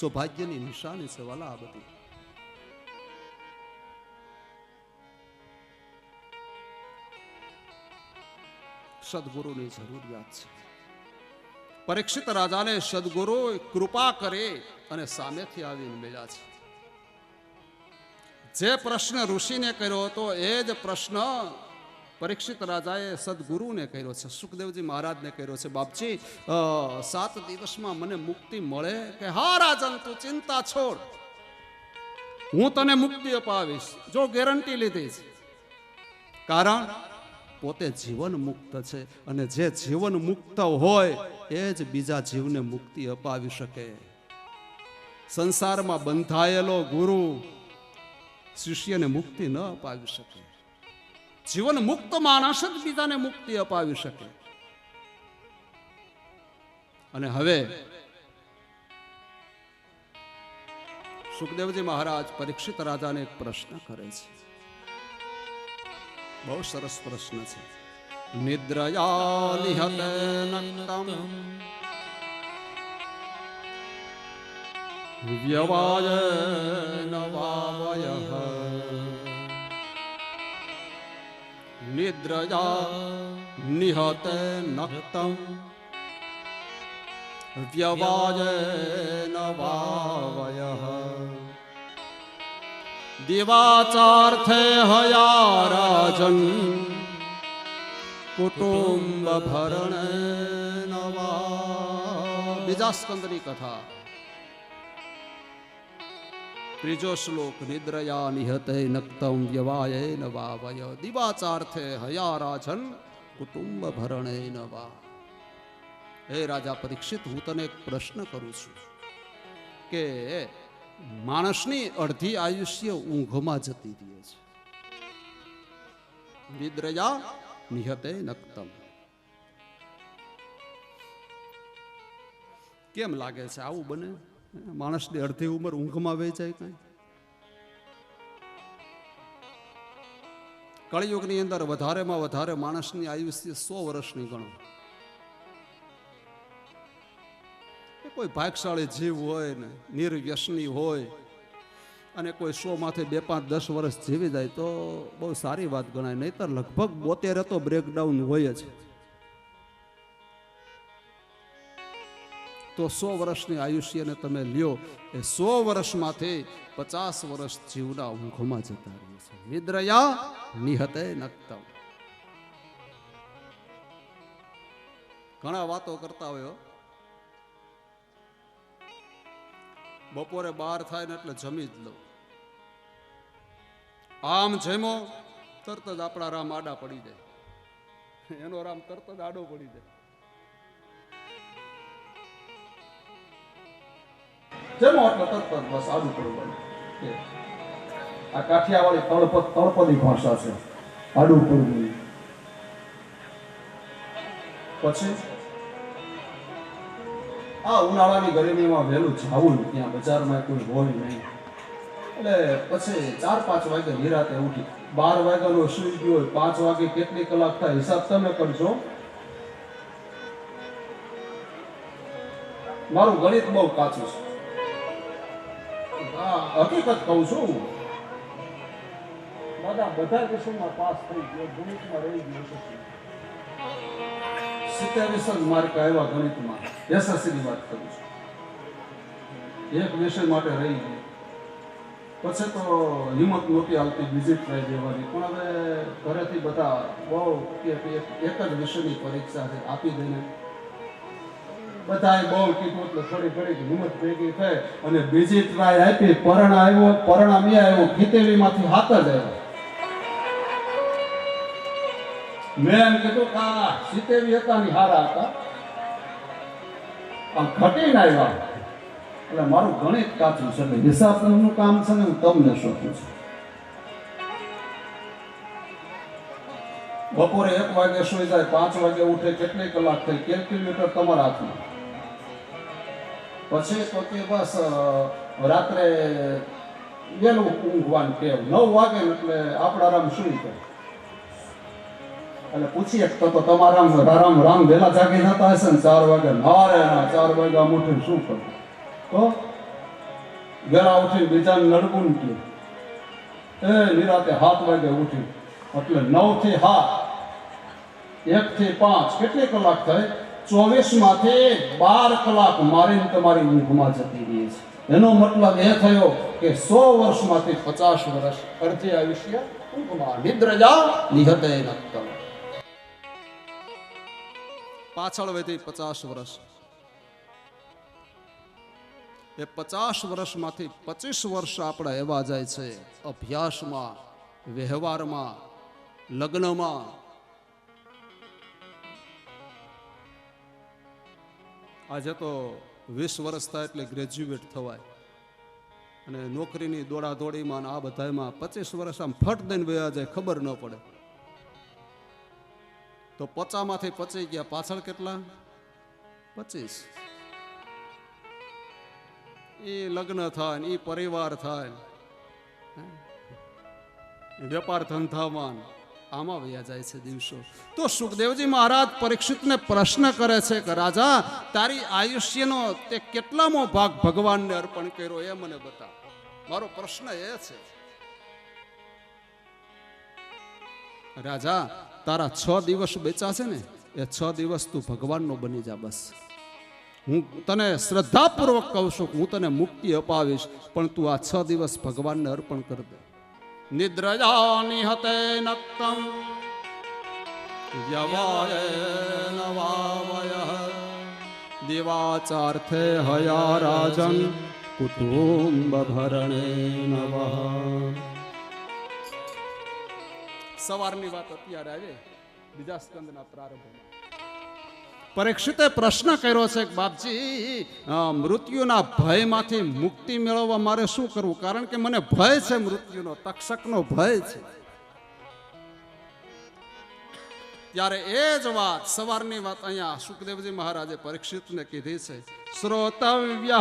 સૌભાગ્યની નિશાની છે વાલા. આ બધી સદગુરુની જરૂરિયાત છે. પરીક્ષિત રાજાને સદગુરુ કૃપા કરે અને સામેથી આવીને મળ્યા છે. જે પ્રશ્ન ઋષિને કર્યો હતો એ જ પ્રશ્ન પરીક્ષિત રાજાએ સદગુરુને કર્યો છે, સુખદેવજી મહારાજને કર્યો છે. બાપજી, 7 દિવસમાં મને મુક્તિ મળે? કે હા રાજન, તું ચિંતા છોડ, હું તને મુક્તિ અપાવીશ. જો ગેરંટી લીધી છે. કારણ પોતે જીવન મુક્ત છે, અને જે જીવન મુક્ત હોય એ જ બીજા જીવને મુક્તિ અપાવી શકે. સંસારમાં બંધાયેલો ગુરુ શિષ્યને મુક્તિ ન અપાવી શકે. જીવન મુક્ત માણસ જ બીજાને મુક્તિ અપાવી શકે. અને હવે સુખદેવજી મહારાજ પરીક્ષિત રાજાને એક પ્રશ્ન કરે છે. બહુ સરસ પ્રશ્ન છે. નિદ્રયા નિહતે નક્તમ વ્યવાય નવાવયઃ. નિદ્રયા નિહતે નક્તમ વ્યવાય નવાવયઃ. દિવાચાર્થે હયા રાજન કુટુંબ ભરણે નવા. બીજા સ્કંદની કથા, 3જો શ્લોક. નિદ્રયા નિહતે નક્તમ વ્યવાય નવાવય. દિવાચાર્થે હયા રાજન કુટુંબ ભરણે નવા. હે રાજા પરીક્ષિત, હું તને એક પ્રશ્ન કરું છું કે માણસની અડધી આયુષ્ય ઊંઘમાં જતી રહે છે. નિદ્રયા નિહતે નક્તમ. કેમ લાગે છે આવું બને? માણસની અડધી ઉંમર ઊંઘમાં વહી જાય. કઈ કળિયુગની અંદર વધારેમાં વધારે માણસની આયુષ્ય 100 વર્ષની ગણો. કોઈ ભાગશાળી જીવ હોય ને, નિર્વ્યસની હોય, અને કોઈ 100 માથે 2, 5, 10 વર્ષ જીવી જાય તો બહુ સારી વાત ગણાય. નહીતર લગભગ 72 તો બ્રેકડાઉન હોય જ. તો 100 વર્ષની આયુષ્યને તમે લ્યો, એ 100 વર્ષમાંથી 50 વર્ષ જીવના ઊંઘમાં જતા રહે છે. નિદ્રયા નિહતે નક્તમ. ઘણા વાતો કરતા હોય. બપોરે 12 થાય ને એટલે જમી જ લો. આમ જેમો તરત જ આપણા રામ આડા પડી જાય, એનો રામ તરત જ આડો પડી જાય. જેમો એટલે તરત જ બસ આડું પડવું. આ કાઠિયાવાડી તળપદી ભાષા છે. આડું પડવું. પછી આ ઉનાળાની ગરમીમાં વહેલું જાવું ને, ત્યાં બજારમાં કોઈ હોય નહીં. એટલે પછી 4-5 વાગે નિરાતે ઉઠી, 12 વાગ્યાનો સુઈ ગયો હોય, 5 વાગે કેટલી કલાક થાય હિસાબ તમે કરજો. મારું ગણિત બહુ કાચું છે, હકીકત કહું છું. બધા વિષયમાં પાસ થઈ ગયો, ગણિતમાં રહી ગયો. 27 માર્ક આવ્યા ગણિતમાં, SSC ની વાત કરું છું. એક વિષય માટે રહી ગયો. પછી તો હિંમત નહોતી આવતી બીજી ટ્રાય દેવાની, પણ હવે ઘરેથી બધા બહુ કે એક જ વિષયની પરીક્ષા છે, આપી દઈને. બધાએ બહુ કીધું એટલે થોડી ઘડી હિંમત ભેગી થઈ અને બીજી ટ્રાય આપી. પરિણામ એ આવ્યું, ખીતેલીમાંથી 7 જ આવ્યા. મેં એમ કીધું કે આ 70 હતા ની હારા હતા, આમ ઘટીને આવ્યા. એટલે મારું ગણિત કાચું છે, એટલે હિસાબનું કામ છે ને હું તમને શોધું છું. બપોરે 1 વાગે સુઈ જાય, 5 વાગે ઉઠે, કેટલી કલાક થઈ, કેલ્ક્યુલેટર તમારા હાથમાં. પછી તો કે બસ રાત્રે વહેલું ઊંઘવાનું ટેવ, 9 વાગે એટલે આપણા રામ સુઈ જાય. એટલે પૂછીએ તો તમારા રામ વહેલા જાગી જતા હશે ને 4 વાગે. નારે ના, 4 વાગ્યા ઉઠીને શું કરવું? તો ઘરા ઉઠીને બીજાને નડવું ને એ નિરાતે 7 વાગે ઉઠી, એટલે 9 થી 7, 1 થી 5 કેટલી કલાક થાય? 24 માંથી 12 કલાક મારીને તમારી ઊંઘમાં જતી રહી છે. એનો મતલબ એ થયો કે 100 વર્ષમાંથી 50 વર્ષ અડધી આયુષ્ય ઊંઘમાં. નિદ્રજા નિહતે નક્તમ. પાછળ વધી 50 વર્ષ. એ 50 વર્ષમાંથી 25 વર્ષ આપણા એવા જાય છે અભ્યાસમાં, વ્યવહારમાં, લગ્નમાં. આજે તો 20 વર્ષ થાય એટલે ગ્રેજ્યુએટ થવાય, અને નોકરીની દોડાદોડીમાં આ બધામાં 25 વર્ષ આમ ફટ દઈને વયા જાય, ખબર ન પડે. તો 50 માંથી 25 ગયા, પાછળ કેટલા? 25. એ લગ્ન થાય, એ પરિવાર થાય, વેપાર ધંધામાં, આમાં વયા જાય છે દિવસો. તો સુખદેવજી મહારાજ પરીક્ષિતને પ્રશ્ન કરે છે કે રાજા, તારી આયુષ્યનો તે કેટલામો ભાગ ભગવાનને અર્પણ કર્યો એ મને બતા. મારો પ્રશ્ન એ છે, રાજા તારા 6 દિવસ બેચા છે ને, એ 6 દિવસ તું ભગવાનનો બની જા. બસ હું તને શ્રદ્ધાપૂર્વક કહું છું કે હું તને મુક્તિ અપાવીશ, પણ તું આ 6 દિવસ ભગવાનને અર્પણ કરી દે. નિદ્રજા નિહતે નક્તમ વ્યવાય નવાવયઃ દિવાચાર્થે હયા રાજન કુટુંબ ભરણે નવઃ. સવારની વાત અત્યારે આવે, બીજા સ્કંદના પ્રારંભમાં પરીક્ષિતે પ્રશ્ન કર્યો છે કે બાપજી, મૃત્યુના ભયમાંથી મુક્તિ મેળવવા મારે શું કરવું? કારણ કે મને ભય છે મૃત્યુનો, તક્ષકનો ભય છે. ત્યારે એ જ વાત, સવારની વાત અહીંયા સુખદેવજી મહારાજે પરીક્ષિતને કીધી છે. શ્રોતવ્ય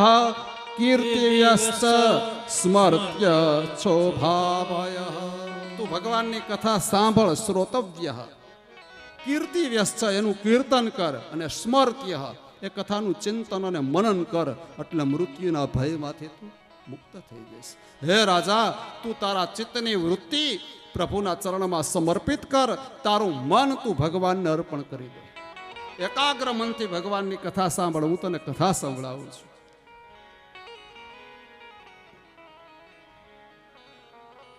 કીર્તિયશ્ચ સ્મર્ત્ય છોભાવય. તું ભગવાનની કથા સાંભળ. શ્રોતવ્ય કીર્તિ વ્યસ્ત, એનું કીર્તન કર, અને સ્મર્ત્ય એ કથાનું ચિંતન અને મનન કર, એટલે મૃત્યુના ભયમાંથી તું મુક્ત થઈ જઈશ. હે રાજા, તું તારા ચિત્તની વૃત્તિ પ્રભુના ચરણમાં સમર્પિત કર, તારું મન તું ભગવાનને અર્પણ કરી દે. એકાગ્ર મનથી ભગવાનની કથા સાંભળ. હું તને કથા સંભળાવું છું.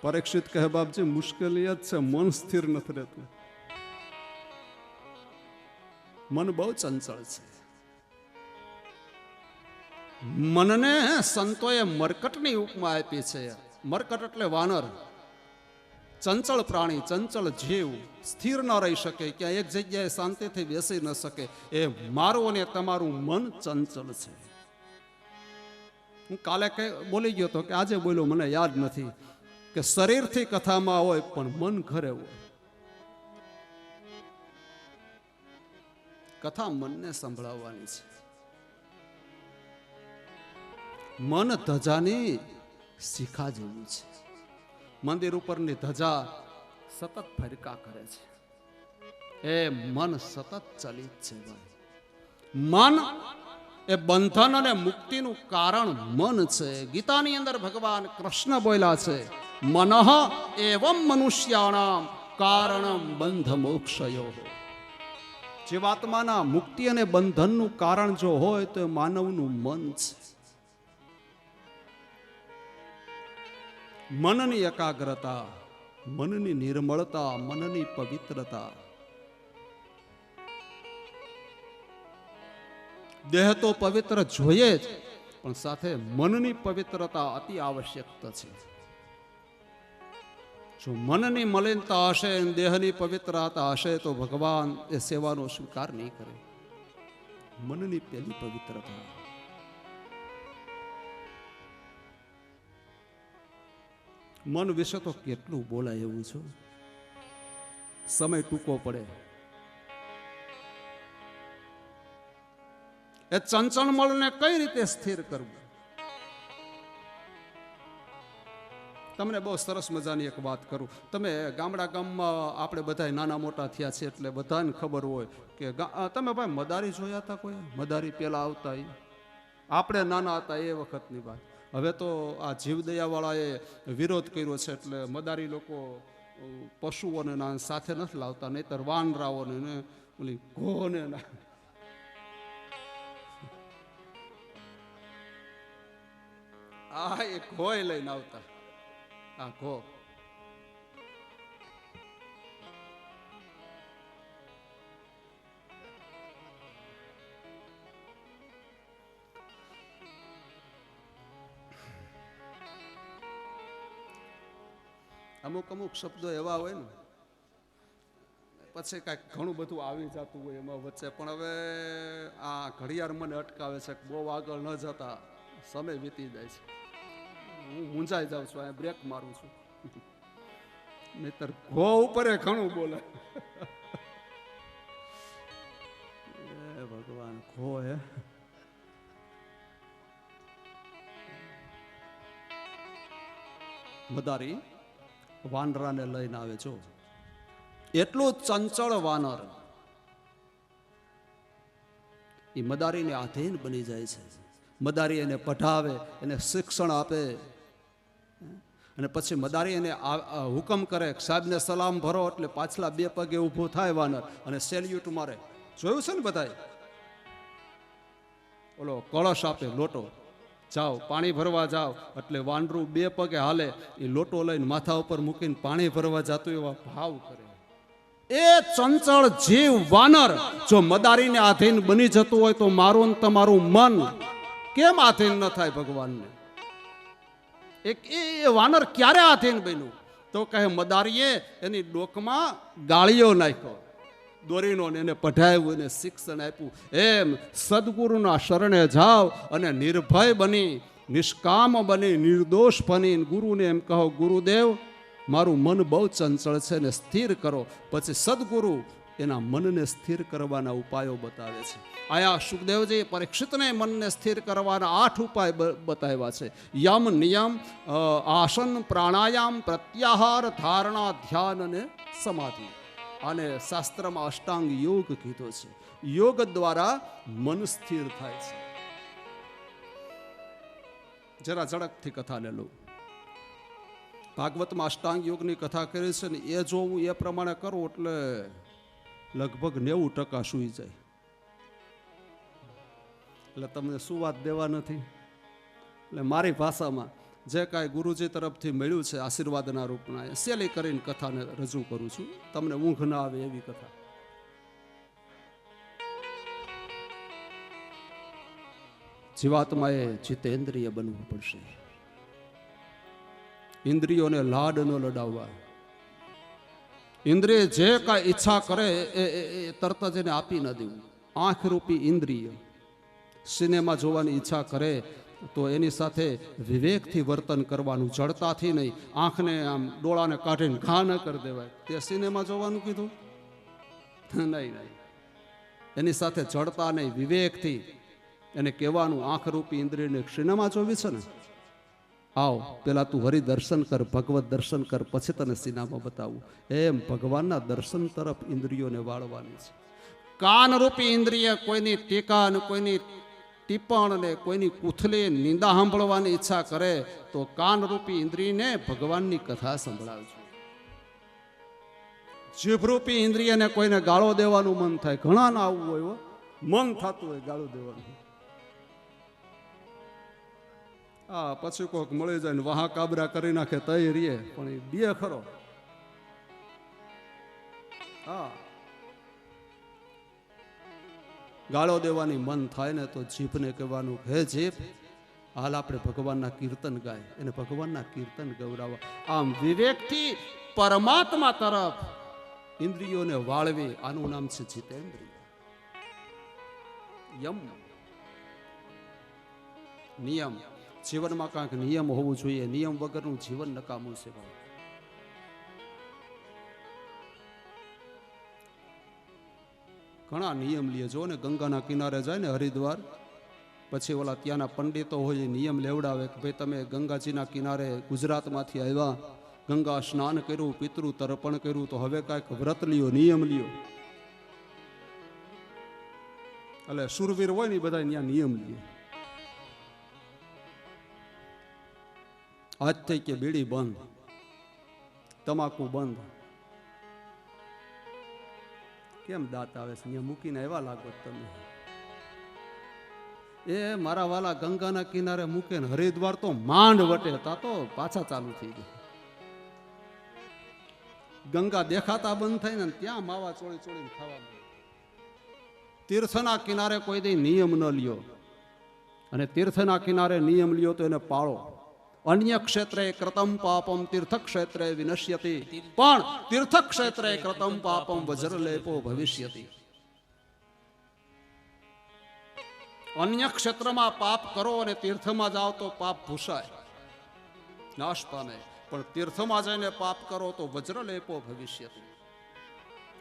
પરીક્ષિત કહે, બાપજી મુશ્કેલી જ છે, મન સ્થિર નથી રહેતું, મન બહુ ચંચળ છે. મનને સંતોએ મરકટની ઉપમા આપી છે. મરકટ એટલે વાનર, ચંચળ પ્રાણી, ચંચળ જીવ, સ્થિર ન રહી શકે, ક્યાં એક જગ્યાએ શાંતિથી બેસી ન શકે. એ મારું અને તમારું મન ચંચળ છે. હું કાલે બોલી ગયો હતો કે આજે બોલ્યો, મને યાદ નથી, કે શરીરથી કથામાં હોય પણ મન ઘરે હોય. કથા મનને સંભળાવવાની છે. મન ધજાની શિખા જેવું છે. મંદિર ઉપરની ધજા સતત ફરકા કરે છે. એ મન સતત ચલિત છે ભાઈ. મન એ બંધન અને મુક્તિનું કારણ મન છે. ગીતાની અંદર ભગવાન કૃષ્ણ બોલ્યા છે, મનઃ એવં મનુષ્યાણામ કારણમ બંધ મોક્ષયો. જીવાત્માના મુક્તિ અને બંધનનું કારણ જો હોય તો એ માનવનું મન છે. મનની એકાગ્રતા, મનની નિર્મળતા, મનની પવિત્રતા. દેહ તો પવિત્ર જોઈએ જ, પણ સાથે મનની પવિત્રતા અતિ આવશ્યક છે. જો મનની મલિનતા હશે, દેહની પવિત્રતા હશે, તો ભગવાન એ સેવાનો સ્વીકાર નહીં કરે. મનની પેલી પવિત્રતા. મન વિશે તો કેટલું બોલાય એવું છે. સમય ટૂંકો પડે. એ ચંચળ મનને કઈ રીતે સ્થિર કરવું? તમને બહુ સરસ મજાની એક વાત કરું. તમે ગામમાં આપણે બધા નાના મોટા થયા છે એટલે બધાને ખબર હોય કે તમે ભાઈ મદારી જોયા હતા કોઈ? મદારી પેલા આવતા આપણે નાના હતા એ વખતની વાત. હવે તો આ જીવદયાવાળાએ વિરોધ કર્યો છે એટલે મદારી લોકો પશુઓને સાથે નથી લાવતા, નહીતર વાનરાઓને ને ઓલી ઘોને આ એ ઘોય લઈને આવતા. આ ઘો અમુક શબ્દો એવા હોય ને પછી કાંઈક ઘણું બધું આવી જતું હોય એમાં વચ્ચે. પણ હવે આ ઘડિયાળ મને અટકાવે છે, બહુ આગળ ન જતા સમય વીતી જાય છે. હું મૂંઝાઈ જાઉં છું, અહીંયા બ્રેક મારું છું, નહીતર ઘો ઉપર ઘણું બોલે. એ ભગવાન, ઘો હે મદારી વાનરાને લઈને આવે છો. એટલું ચંચળ વાનર એ મદારીને આધીન બની જાય છે. મદારી એને પઢાવે, એને શિક્ષણ આપે, અને પછી મદારી એને હુકમ કરે, સાહેબને સલામ ભરો, એટલે પાછલા બે પગે ઊભો થાય વાનર અને સેલ્યુટ મારે. જોયું છે ને બધાય? ઓલો કળશ આપે, લોટો, જાઓ પાણી ભરવા જાઓ, એટલે વાંદરું બે પગે હાલે, એ લોટો લઈને માથા ઉપર મૂકીને પાણી ભરવા જતું એવા ભાવ કરે. એ ચંચળ જીવ વાનર જો મદારીને આધીન બની જતું હોય તો મારું ને તમારું મન કેમ આધીન ન થાય ભગવાનને? એ વાનર ક્યારે આધીન બન્યું? તો કહે મદારીએ એની ડોકમાં ગાળીઓ નાખ્યો, દોરીનો, એને પઢાવ્યું, એને શિક્ષણ આપ્યું. એમ સદગુરુના શરણે જાઓ અને નિર્ભય બની, નિષ્કામ બની, નિર્દોષ બની ગુરુને એમ કહો, ગુરુદેવ મારું મન બહુ ચંચળ છે ને સ્થિર કરો. પછી સદગુરુ એના મનને સ્થિર કરવાના ઉપાયો બતાવે છે. આયા સુખદેવજી પરીક્ષિતને મનને સ્થિર કરવાના 8 ઉપાય બતાવ્યા છે. યમ, નિયમ, આસન, પ્રાણાયામ, પ્રત્યાહાર, ધારણા, ધ્યાન અને સમાધિ. અને શાસ્ત્રમાં અષ્ટાંગ યોગ કીધો છે. યોગ દ્વારા મન સ્થિર થાય છે. જરા ઝડપથી કથાને લો. ભાગવતમાં અષ્ટાંગ યોગની કથા કરી છે ને, એ જો હું એ પ્રમાણે કરું એટલે લગભગ 90% સૂઈ જાય. એટલે તમને શું વાત દેવા નથી. એટલે મારી ભાષામાં જે કાંઈ ગુરુજી તરફથી મળ્યું છે આશીર્વાદના રૂપના, એ સહેલી કરીને કથાને રજૂ કરું છું. તમને ઊંઘ ના આવે એવી કથા. જીવાત્માએ જીતેન્દ્રિય બનવું પડશે. ઇન્દ્રિયોને લાડ ન લડાવવા. ઇન્દ્રિય જે કાંઈ ઈચ્છા કરે એ તરત જ એને આપી ન દેવું. આંખ રૂપી ઇન્દ્રિય સિનેમા જોવાની ઈચ્છા કરે તો એની સાથે વિવેકથી વર્તન કરવાનું, જડતાથી નહીં. આંખને આમ ડોળાને કાઢીને ઘા ન કરી દેવાય. તે સિનેમા જોવાનું કીધું? નહીં. એની સાથે જડતા નહીં, વિવેકથી એને કહેવાનું, આંખરૂપી ઇન્દ્રિયને સિનેમા જોવી છે ને, આવ પેલા તું હરિ દર્શન કર, ભગવત દર્શન કર, પછી તને સિનેમા બતાવું. એમ ભગવાનના દર્શન તરફ ઇન્દ્રિયોને વાળવાની છે. કાનરૂપી ઇન્દ્રિય કોઈની ટીકા અને કોઈની ટિપ્પણ ને કોઈની કુથલી નિંદા સાંભળવાની ઈચ્છા કરે તો કાનરૂપી ઇન્દ્રિયને ભગવાનની કથા સંભળાવજો. જીભરૂપી ઇન્દ્રિયને કોઈને ગાળો દેવાનું મન થાય, ઘણા ના આવવું હોય, મન થતું હોય ગાળો દેવાનું. હા, પછી કોઈક મળી જાય ને વહા કાબરા કરી નાખે તઈ રીએ, પણ એ દે ખરો. હા, ગાળો દેવાની મન થાય ને તો જીભને કહેવાનું, હે જીભ, હાલ આપણે ભગવાનના કીર્તન ગાય, એને ભગવાનના કીર્તન ગૌરાવા. આમ વિવેકથી પરમાત્મા તરફ ઇન્દ્રિયોને વાળવી, આનું નામ છે જીતેન્દ્રિય. યમ, નિયમ. જીવનમાં કાંઈક નિયમ હોવું જોઈએ, નિયમ વગરનું જીવન નકામું છે. ઘણા નિયમ લે, જો ને ગંગાના કિનારે જાય ને હરિદ્વાર, પછી ઓલા ત્યાંના પંડિતો હોય એ નિયમ લેવડાવે કે ભાઈ તમે ગંગાજીના કિનારે ગુજરાતમાંથી આવ્યા, ગંગા સ્નાન કર્યું, પિતૃ તર્પણ કર્યું, તો હવે કાંઈક વ્રત લ્યો, નિયમ લ્યો. એટલે સુરવીર હોય ને બધા ત્યાં નિયમ લે. આજથી કે બીડી બંધ, તમાકુ બંધ. કેમ દાંત આવે છે? અહીંયા મૂકીને એવા લાગો તમે. એ મારા વાલા ગંગાના કિનારે મૂકે ને હરિદ્વાર તો માંડ વટે, તા તો પાછા ચાલુ થઈ ગયા. ગંગા દેખાતા બંધ થાય ને ત્યાં માવા ચોળી ચોળીને ખાવા મળે. તીર્થના કિનારે કોઈ દી નિયમ ન લ્યો, અને તીર્થના કિનારે નિયમ લ્યો તો એને પાળો. અન્ય ક્ષેત્રે કૃતમ પાપમ તીર્થ ક્ષેત્રે વિનશ્યતિ, પણ તીર્થ ક્ષેત્રે કૃતમ પાપમ વજ્રલેપો ભવિષ્યતિ. અન્ય ક્ષેત્રમાં પાપ કરો અને તીર્થમાં જાઓ તો પાપ ભૂસાય, નાશ પામે. પણ તીર્થમાં જઈને પાપ કરો તો વજ્રલેપો ભવિષ્યતિ,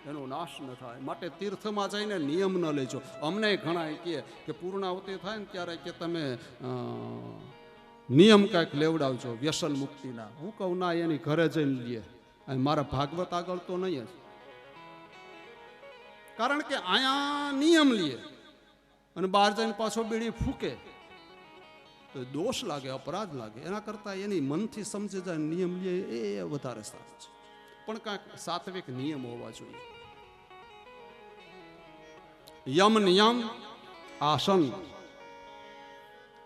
એનો નાશ ન થાય. માટે તીર્થમાં જઈને નિયમ ન લેજો. અમને ઘણા કહે કે પૂર્ણાહુતિ થાય ને ત્યારે કે તમે નિયમ કાંઈક લેવડાવજો વ્યસન મુક્તિના. હું કહું ના, એની ઘરે જઈને લઈએ, મારા ભાગવત આગળ તો નહીં જ. કારણ કે અહીંયા નિયમ લઈએ અને બહાર જઈને પાછો બીડી ફૂકે તો દોષ લાગે, અપરાધ લાગે. એના કરતા એની મનથી સમજી જાય નિયમ લે એ વધારે સારું છે. પણ કાંઈક સાત્વિક નિયમ હોવા જોઈએ. યમ નિયમ આસન.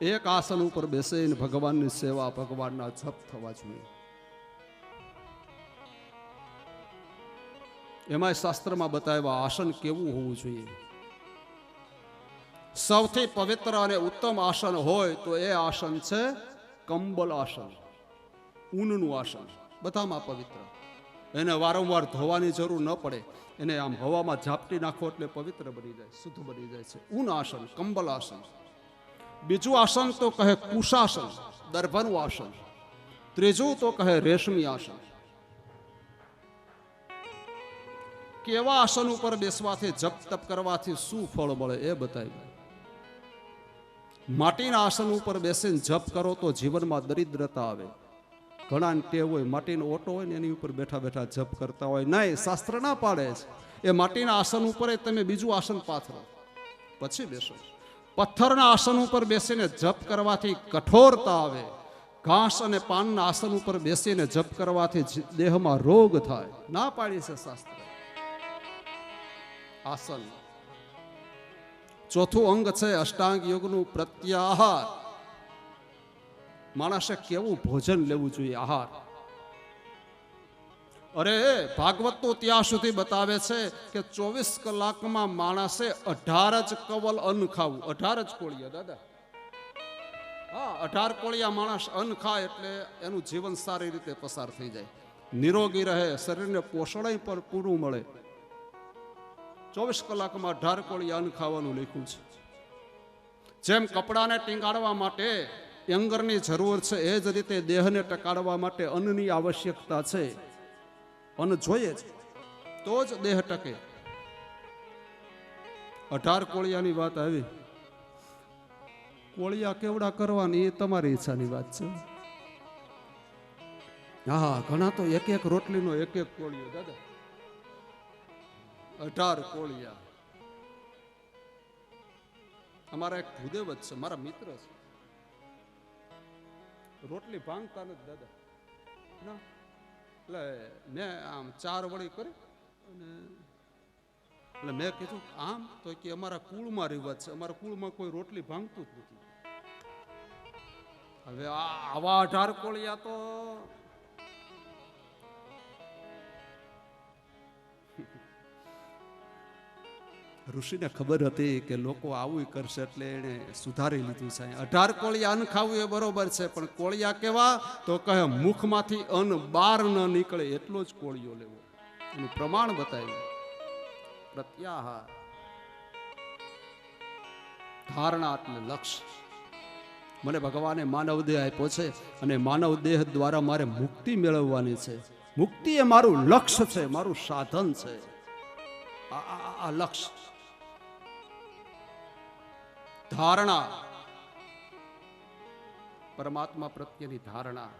એક આસન ઉપર બેસીને ભગવાનની સેવા, ભગવાનના જપ થવા જોઈએ. એમાં શાસ્ત્રમાં બતાવ્યા આસન કેવું હોવું જોઈએ. સૌથી પવિત્ર અને ઉત્તમ આસન હોય તો એ આસન છે કંબલ આસન, ઊનનું આસન. બધામાં પવિત્ર. એને વારંવાર ધોવાની જરૂર ન પડે. એને આમ હવામાં ઝાપટી નાખો એટલે પવિત્ર બની જાય, શુદ્ધ બની જાય છે. ઊન આસન, કંબલ આસન. બીજું આસન તો કહે કુશાસન, દર્ભનું આસન. ત્રીજું તો કહે રેશમી આસન. કેવા આસન ઉપર બેસવાથી, જપ તપ કરવાથી શું ફળ મળે એ બતાવ્યું. માટીના આસન ઉપર બેસીને જપ કરો તો જીવનમાં દરિદ્રતા આવે. ઘણા ટેવ હોય, માટીનો ઓટો હોય ને એની ઉપર બેઠા બેઠા જપ કરતા હોય. નહીં, શાસ્ત્ર ના પાડે છે એ માટીના આસન ઉપર તમે બીજું આસન પાથરો પછી બેસો. પથ્થરના આસન ઉપર બેસીને જપ કરવાથી કઠોરતા આવે. ઘાસ અને પાનના આસન ઉપર બેસીને જપ કરવાથી દેહમાં રોગ થાય. ના પાડી છે શાસ્ત્ર. આસન. ચોથું અંગ છે અષ્ટાંગ યોગનું પ્રત્યાહાર. માણસે કેવું ભોજન લેવું જોઈએ, આહાર. અરે ભાગવત તો ત્યાં સુધી બતાવે છે કે 24 કલાકમાં માણસે 18 જ કવલ અન્ન ખાવું. 18 જ કોળિયા દાદા. હા, 18 કોળિયા માણસ અન્ન ખાય એટલે એનું જીવન સારી રીતે પસાર થઈ જાય, નિરોગી રહે, શરીરને પોષણ પણ પૂરું મળે. 24 કલાકમાં 18 કોળિયા અન્ન ખાવાનું લખ્યું છે. જેમ કપડાને ટીંગાડવા માટે એંગરની જરૂર છે, એ જ રીતે દેહને ટકાડવા માટે અન્નની આવશ્યકતા છે. અન્ન જોઈએ છે તો જ દેહ ટકે. 18 કોળિયાની વાત આવી. કોળિયા કેવડા કરવાની એ તમારી ઈચ્છાની વાત છે. હા, ઘણા તો એક એક રોટલીનો એક એક કોળિયો દાદા. 18 કોળિયા. અમારા એક ભૂદેવ જ છે, મારા મિત્ર છે. રોટલી ભાંગતા નથી દાદા. ના એટલે મેં આમ 4 વળી કરી અને એટલે મેં કીધું આમ તો કે અમારા કુળમાં રિવાજ છે, અમારા કુળમાં કોઈ રોટલી ભાંગતું જ નથી. હવે આવા 18 કોળિયા તો ઋષિને ખબર હતી કે લોકો આવું કરશે એટલે એને સુધારી લીધું છે. 18 કોળિયા અન્ન ખાવું એ બરોબર છે, પણ કોળિયા કેવા તો કહે મુખમાંથી અન્ન બહાર ન નીકળે એટલો જ કોળિયો લેવો. એનું પ્રમાણ બતાવ્યું. પ્રત્યાહાર, ધારણા એટલે લક્ષ્ય. મને ભગવાને માનવ દેહ આપ્યો છે અને માનવ દેહ દ્વારા મારે મુક્તિ મેળવવાની છે. મુક્તિ એ મારું લક્ષ્ય છે, મારું સાધન છે. આ લક્ષ્ય. ધારણા, પરમાત્મા પ્રત્યેની ધારણા.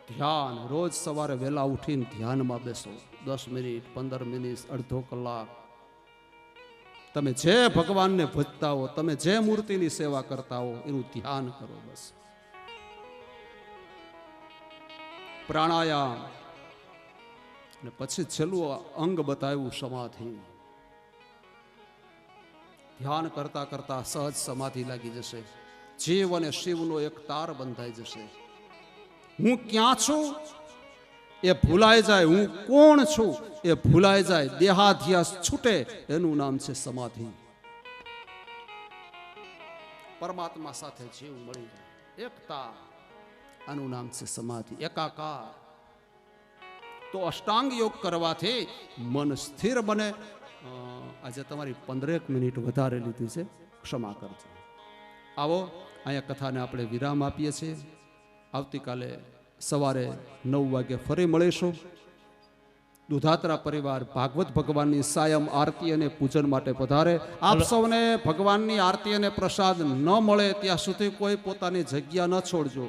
ધ્યાન, રોજ સવારે વહેલા ઉઠીને ધ્યાનમાં બેસો. 10 મિનિટ, 15 મિનિટ, અડધો કલાક. તમે જે ભગવાનને ભજતા હો, તમે જે મૂર્તિની સેવા કરતા હો એનું ધ્યાન કરો બસ. પ્રાણાયામ અને પછી છેલ્લું અંગ બતાવ્યું સમાધિ. ધ્યાન કરતા કરતા સહજ સમાધિ લાગી જશે. જીવ અને શિવનો એક તાર બંધાઈ જશે. હું ક્યાં છું એ ભૂલાઈ જાય, હું કોણ છું એ ભૂલાઈ જાય, દેહાધ્યાસ છૂટે, એનું નામ છે સમાધિ. પરમાત્મા સાથે જીવ મળી જાય, એકતા, આનું નામ છે સમાધિ, એકાકાર. તો અષ્ટાંગ યોગ કરવાથી મન સ્થિર બને. આજે તમારી 15 મિનિટ વધારે લીધી છે, ક્ષમા કરજો. આવો અહીંયા કથાને આપણે વિરામ આપીએ છીએ. આવતીકાલે સવારે 9 વાગે ફરી મળીશું. દુધાત્રા પરિવાર ભાગવત ભગવાનની સાયમ આરતી અને પૂજન માટે પધારે. આપ સૌને ભગવાનની આરતી અને પ્રસાદ ન મળે ત્યાં સુધી કોઈ પોતાની જગ્યા ન છોડજો.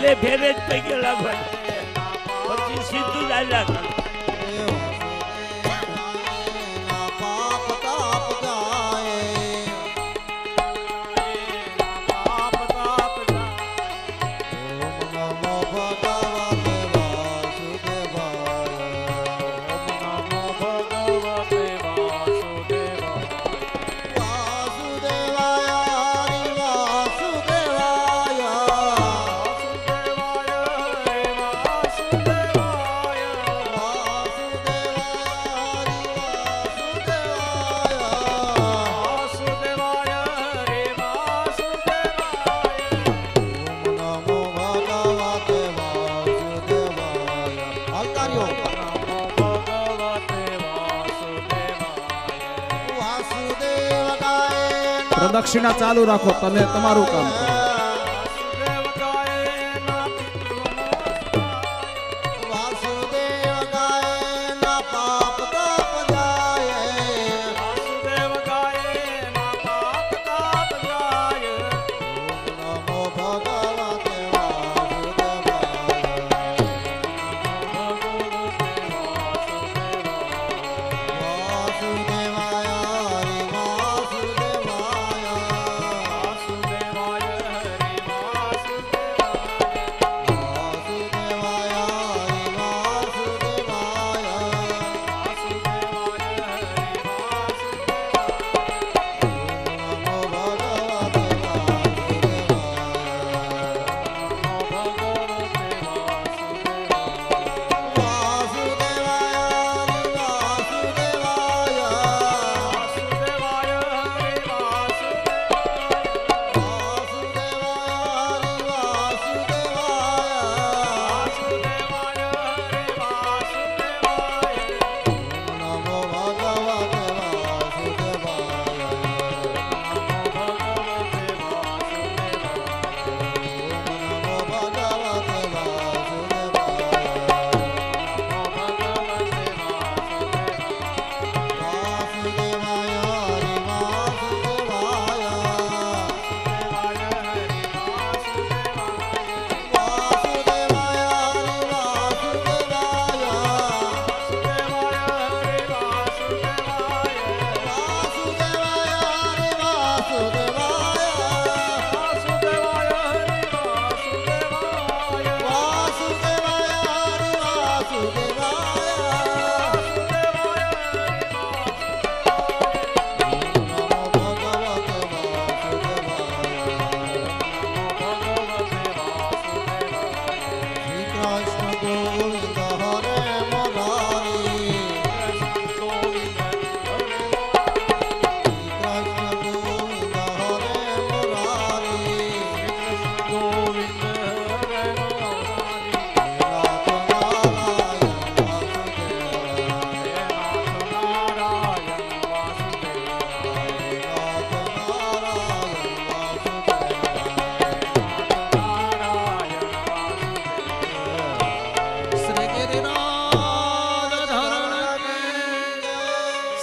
છેલ્લે ફેરે જ પૈકી લાગવાનું પછી સીધું જ આલ્યા કરે. પાપ તાપ જાય પાપ તાપ જાય. ઓમ નમો ભગવતે વાસુદેવાય ઓમ નમો ભગવતે વાસુદેવાય. વાસુદેવાય હરિ વાસુદેવાય વાસુદેવાય રે વાસુદેવાય. વાસુદેવાય રે વાસુદેવાય. ઓમ નમો ભગવતે વાસુદેવાય આવતાર્યો નમો ભગવતે વાસુદેવાય. વાસુદેવ ગાય પ્રદક્ષિણા ચાલુ રાખો, તમે તમારું કામ કરો. વાસુદેવ ગાય ના પિતૃનો વાસુદેવ ગાય ના પાપ તાપ જાય વાસુદેવ ગાય ના પાપ તાપ જાય. નમો ભગવતે વાસુદેવાય વાસુદેવાય હરિ વાસુદેવાય વાસુદેવાય રે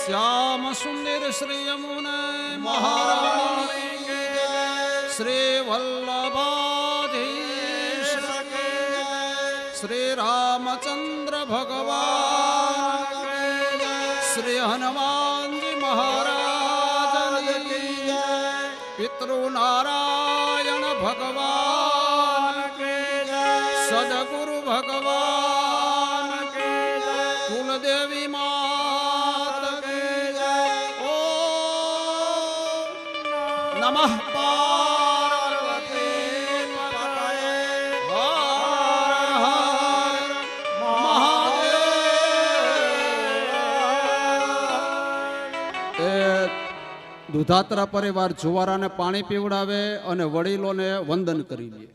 શ્યામ સુંદર શ્રી યમુને મહારાણી શ્રી વલ્લભાધીશ શ્રી રામચંદ્ર ભગવાન શ્રી હનુમાનજી મહારાજ પિતૃ નારાયણ ભગવાન સદગુરુ ભગવાન કુલદેવી માત ઓ નમઃ પાર્વતી પતયે હર હર મહાદેવ. એ દુધાત્રા પરિવાર જુવારાને પાણી પીવડાવે અને વડીલોને વંદન કરી દે.